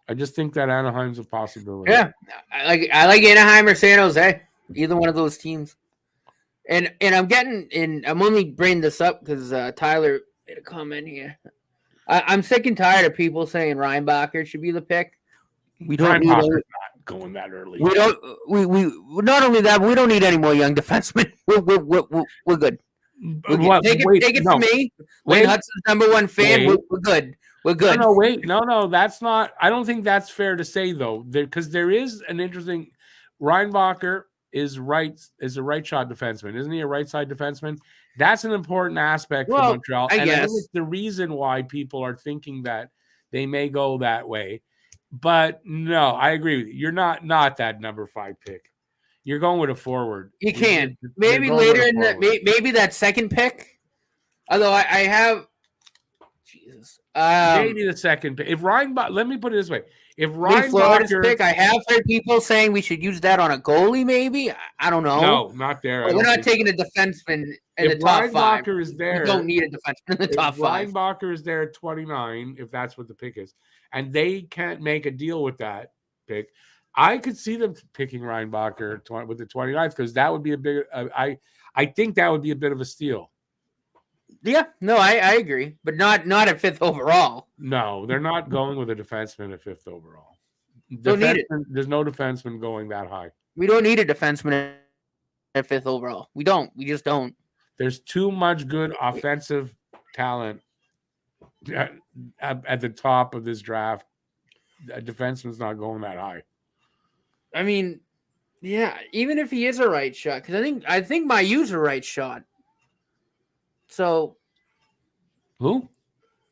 I just think that Anaheim's a possibility. Yeah, I like Anaheim or San Jose, either one of those teams. And I'm only bringing this up because Tyler made a comment here. I'm sick and tired of people saying Reinbacher should be the pick. We don't need not going that early. We don't. We not only that, but we don't need any more young defensemen. We're good. Take it from me. Wayne Hudson's #1 fan. We're good. We're good. No, wait. No, that's not. I don't think that's fair to say though, because there is an interesting. Reinbacher is a right shot defenseman, isn't he? A right side defenseman. That's an important aspect for Montreal. I guess. I think it's the reason why people are thinking that they may go that way. But no, I agree with you. You're not that #5 pick. You're going with a forward. You can't. Maybe later in maybe that second pick. Although I have Jesus. Maybe the second pick. If Reinbacher, let me put it this way. If Reinbacher's pick, I have heard people saying we should use that on a goalie, maybe. I don't know. No, not there. We're not taking a defenseman in the top 5. Is there, we don't need a defenseman in the top 5. Reinbacher is there at 29, if that's what the pick is, and they can't make a deal with that pick, I could see them picking Reinbacher with the 29th because that would be a big. I think that would be a bit of a steal. Yeah, no, I agree, but not at 5th overall. No, they're not going with a defenseman at 5th overall. Don't need it. There's no defenseman going that high. We don't need a defenseman at 5th overall. We don't. We just don't. There's too much good offensive talent at the top of this draft. A defenseman's not going that high. I mean, yeah, even if he is a right shot, because I think Mayu's a right shot. So, who?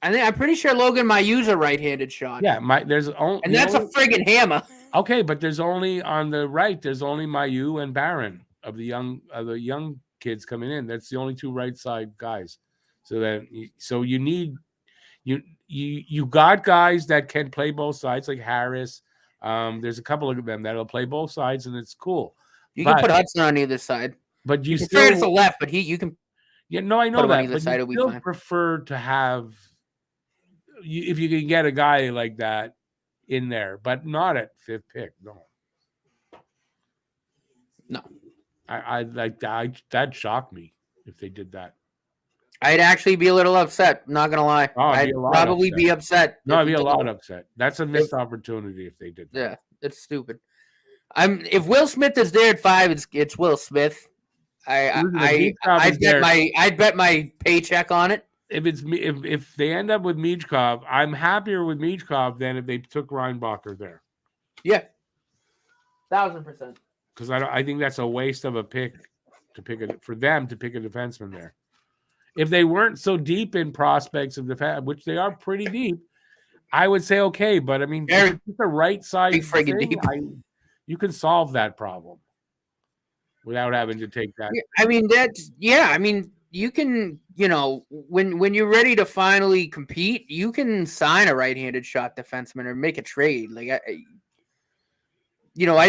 I'm pretty sure Logan Mayu's a right-handed shot. Yeah, there's only, and that's a friggin' hammer. Okay, but there's only on the right. There's only Mayu and Barron of the young kids coming in. That's the only 2 right side guys. So you need you got guys that can play both sides, like Harris. There's a couple of them that'll play both sides, and it's cool. You can put Hudson on either side, but you still to the left. But you can. Yeah, no, I know that. But you still prefer to have, if you can get a guy like that in there, but not at 5th pick. No. I like that. That shocked me if they did that. I'd actually be a little upset. I'm not gonna lie. I'd probably be upset. No, I'd be a lot upset. That's a missed opportunity if they did that. Yeah, it's stupid. If Will Smith is there at 5, it's Will Smith. I'd bet my paycheck on it. If they end up with Michkov, I'm happier with Michkov than if they took Reinbacher there. Yeah, 1,000%. Because I think that's a waste of a pick for them to pick a defenseman there. If they weren't so deep in prospects of defense, which they are pretty deep, I would say okay. But I mean, it's the right side friggin' deep. You can solve that problem without having to take that. I mean, you can, when you're ready to finally compete, you can sign a right-handed shot defenseman or make a trade. Like, I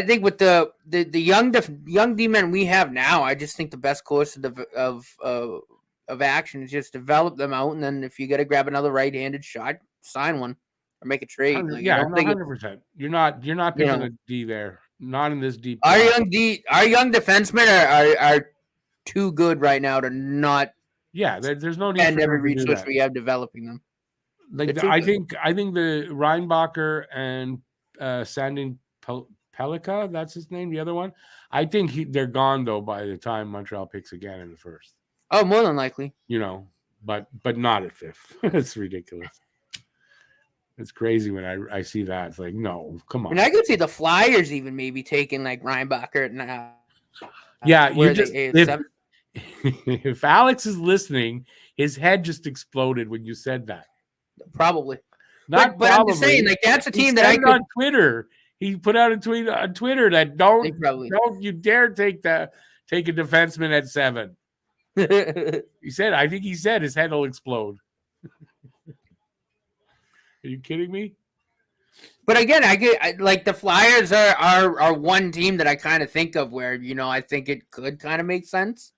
think with the young D-men we have now, I just think the best course of action is just develop them out, and then if you got to grab another right-handed shot, sign one or make a trade. Like, 100%. You're not picking a D there. Not in this deep. Our young defensemen are too good right now to not. Yeah, there's no need and every resource we have developing them. Like I think the Reinbacher and Sandin Pelika, that's his name, the other one. I think they're gone though by the time Montreal picks again in the 1st. Oh, more than likely. But not at 5th. It's ridiculous. It's crazy when I see that. It's like, no, come on. And I could see the Flyers even maybe taking like Reinbacher now. Yeah, if Alex is listening, his head just exploded when you said that. Probably. But I'm just saying, like, that's a team that I could... on Twitter. He put out a tweet on Twitter that don't you dare take a defenseman at 7. I think he said his head will explode. Are you kidding me? But again, like the Flyers are one team that I kind of think of where, I think it could kind of make sense.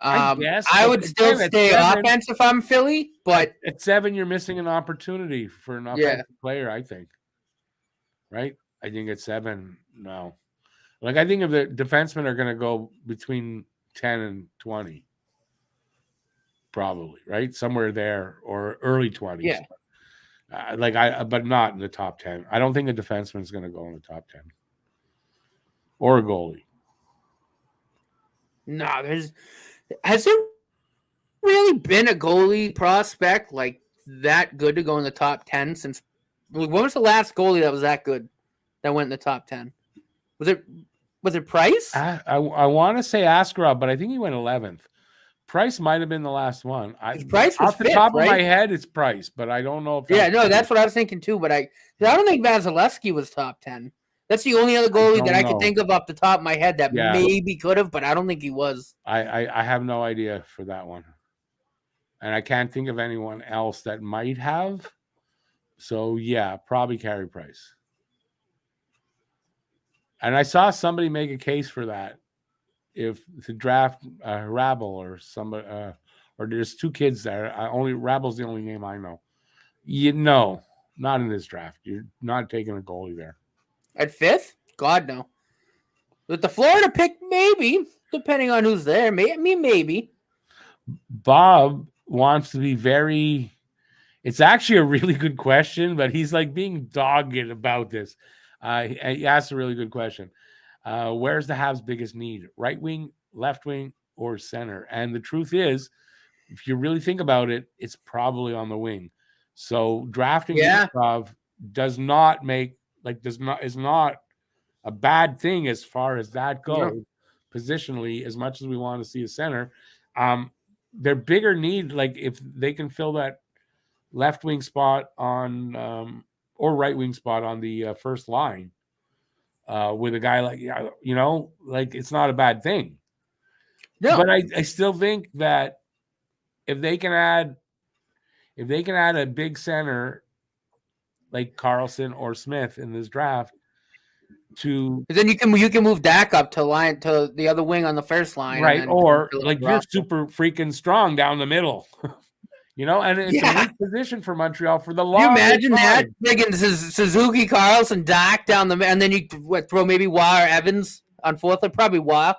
I guess, I but would still again, at stay 7 offense if I'm Philly, but at 7, you're missing an opportunity for an yeah, offensive player, I think. Right? I think at 7, no. Like, I think if the defensemen are going to go between 10 and 20, probably, right? Somewhere there, or early 20s. yeah. But not in the top 10. I don't think a defenseman is going to go in the top 10 or a goalie. No, has there really been a goalie prospect like that good to go in the top 10 since when was the last goalie that was that good that went in the top 10? Was it Price? I want to say Askarov, but I think he went 11th. Price might have been the last one. Price was Off the fifth, top right? of my head, it's Price, but I don't know if Yeah, no, that's what I was thinking too. But I don't think Vasilevsky was top 10. That's the only other goalie that I could think of off the top of my head that maybe could have, but I don't think he was. I have no idea for that one, and I can't think of anyone else that might have. So yeah, probably Carey Price. And I saw somebody make a case for that. If to draft Rabble or somebody, or there's 2 kids there. Rabble's the only name I know. Not in this draft. You're not taking a goalie there. At 5th? God, no. With the Florida pick, maybe, depending on who's there. Maybe. Bob wants to be very. It's actually a really good question, but he's like being dogged about this. He asked a really good question. Where's the Habs' biggest need? Right wing, left wing, or center? And the truth is, if you really think about it, it's probably on the wing. So drafting Michkov is not a bad thing as far as that goes, positionally, as much as we want to see a center. Their bigger need, like if they can fill that left wing spot on or right wing spot on the first line with a guy like it's not a bad thing. No. But I still think that if they can add a big center like Carlson or Smith in this draft, then you can move Dak up to the other wing on the first line, right? Or like you're super freaking strong down the middle. And it's a weak position for Montreal for the long. Can you imagine that? Taking Suzuki, Carlson, Dak down the, and then you throw maybe Waugh or Evans on 4th, or probably Waugh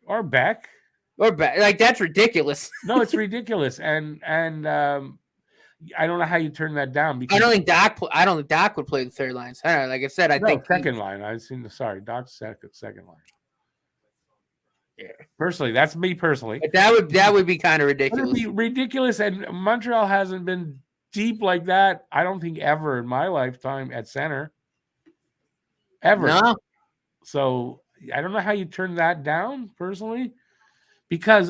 or Beck. Like that's ridiculous. No, it's ridiculous, and I don't know how you turn that down. Because I don't think Dak would play the third line. Like I said, I think second line. Doc's second line. Yeah. Personally, that's me personally. But that would be kind of ridiculous. It would be ridiculous, and Montreal hasn't been deep like that, I don't think, ever in my lifetime at center. Ever. No. So I don't know how you turn that down, personally. Because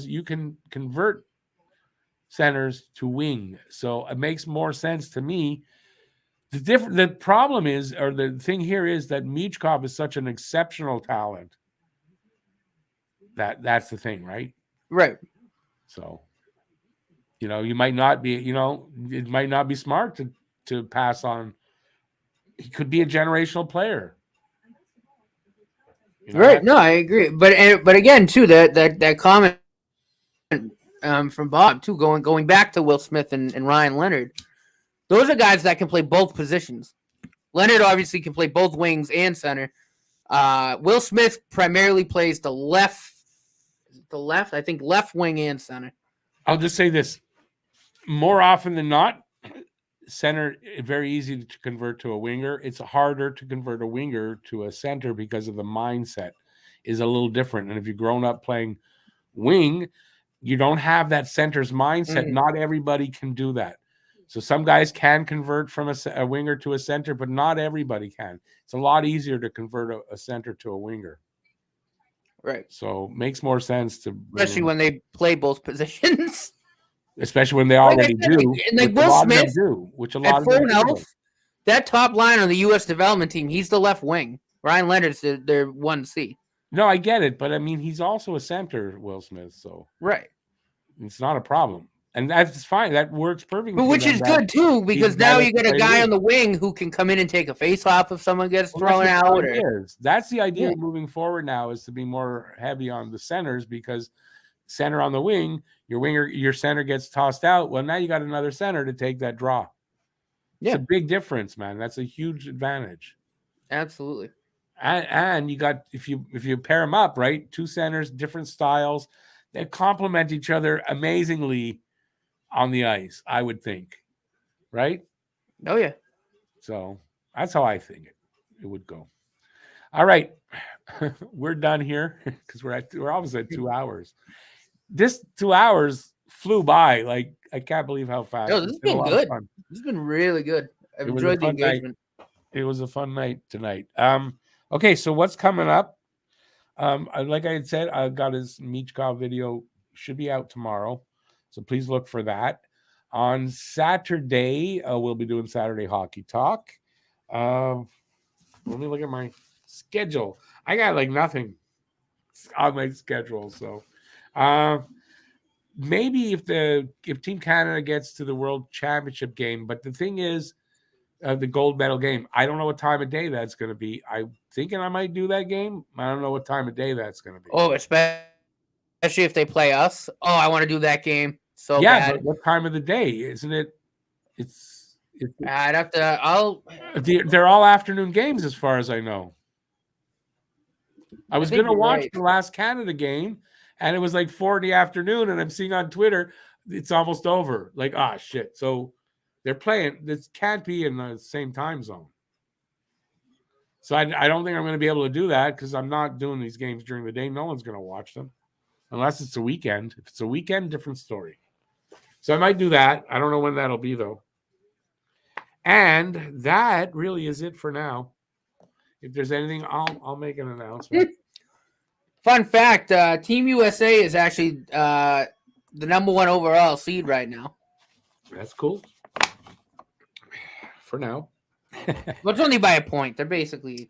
you can convert centers to wing. So it makes more sense to me. The problem is, or the thing here is that Michkov is such an exceptional talent. That's the thing, right? Right. So, you might not be, it might not be smart to pass on. He could be a generational player. Right. No, I agree. But again, too, that comment from Bob too, going back to Will Smith and Ryan Leonard, those are guys that can play both positions. Leonard obviously can play both wings and center. Will Smith primarily plays the left, I think left wing and center. I'll just say this: more often than not, center very easy to convert to a winger. It's harder to convert a winger to a center because of the mindset is a little different. And if you've grown up playing wing, you don't have that center's mindset. Mm-hmm. Not everybody can do that. So some guys can convert from a winger to a center, but not everybody can. It's a lot easier to convert a center to a winger. Right. So makes more sense to, especially when they play both positions. Especially when they already do, like Will Smith, which a lot of them do. That top line on the U.S. development team, he's the left wing. Ryan Leonard's their 1C. No, I get it, but I mean, he's also a center, Will Smith. So right, it's not a problem. And that's fine. That works perfectly. But which is good too, because now you got a guy on the wing who can come in and take a face off if someone gets thrown out. That's the idea moving forward now, is to be more heavy on the centers, because center on the wing, your center gets tossed out. Well, now you got another center to take that draw. It's a big difference, man. That's a huge advantage. Absolutely. And you got, if you pair them up, right, two centers, different styles, they complement each other amazingly on the ice, I would think, right? Oh yeah. So that's how I think it would go. All right, we're done here because we're almost at 2 hours. This 2 hours flew by. Like, I can't believe how fast. This has been good. This has been really good. I've enjoyed the engagement. It was a fun night tonight. Okay, so what's coming up? Like I had said, I got his Michkov video, should be out tomorrow, so please look for that. On Saturday, we'll be doing Saturday Hockey Talk. Let me look at my schedule. I got like nothing on my schedule, so maybe if Team Canada gets to the World Championship game, but the thing is, the gold medal game, I don't know what time of day that's going to be. I'm thinking I might do that game. I don't know what time of day that's going to be. Oh, especially if they play us. Oh, I want to do that game so bad. But what time of the day? Isn't it? I'd have to. They're all afternoon games, as far as I know. I was going to watch the last Canada game, and it was like 4 in the afternoon, and I'm seeing on Twitter it's almost over. Like, shit. So they're playing. This can't be in the same time zone. So I don't think I'm going to be able to do that, because I'm not doing these games during the day. No one's going to watch them unless it's a weekend. If it's a weekend, different story. So I might do that. I don't know when that'll be, though. And that really is it for now. If there's anything, I'll make an announcement. Fun fact, Team USA is actually the #1 overall seed right now. That's cool. For now. Well, it's only by a point. They're basically.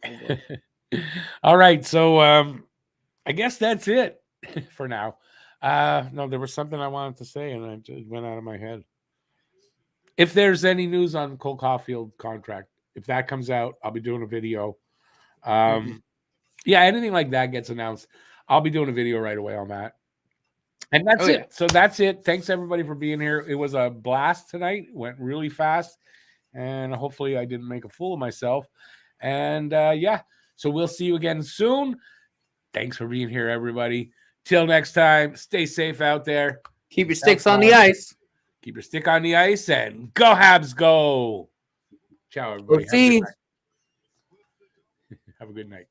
All right. So I guess that's it for now. No, there was something I wanted to say, and it just went out of my head. If there's any news on Cole Caulfield contract, if that comes out, I'll be doing a video. Yeah, anything like that gets announced, I'll be doing a video right away on that. And that's it. So that's it. Thanks, everybody, for being here. It was a blast tonight. It went really fast. And hopefully I didn't make a fool of myself. And so we'll see you again soon. Thanks for being here, everybody. Till next time, stay safe out there. Keep your sticks on the ice. Keep your stick on the ice, and go Habs, go. Ciao, everybody. See. Have a good night.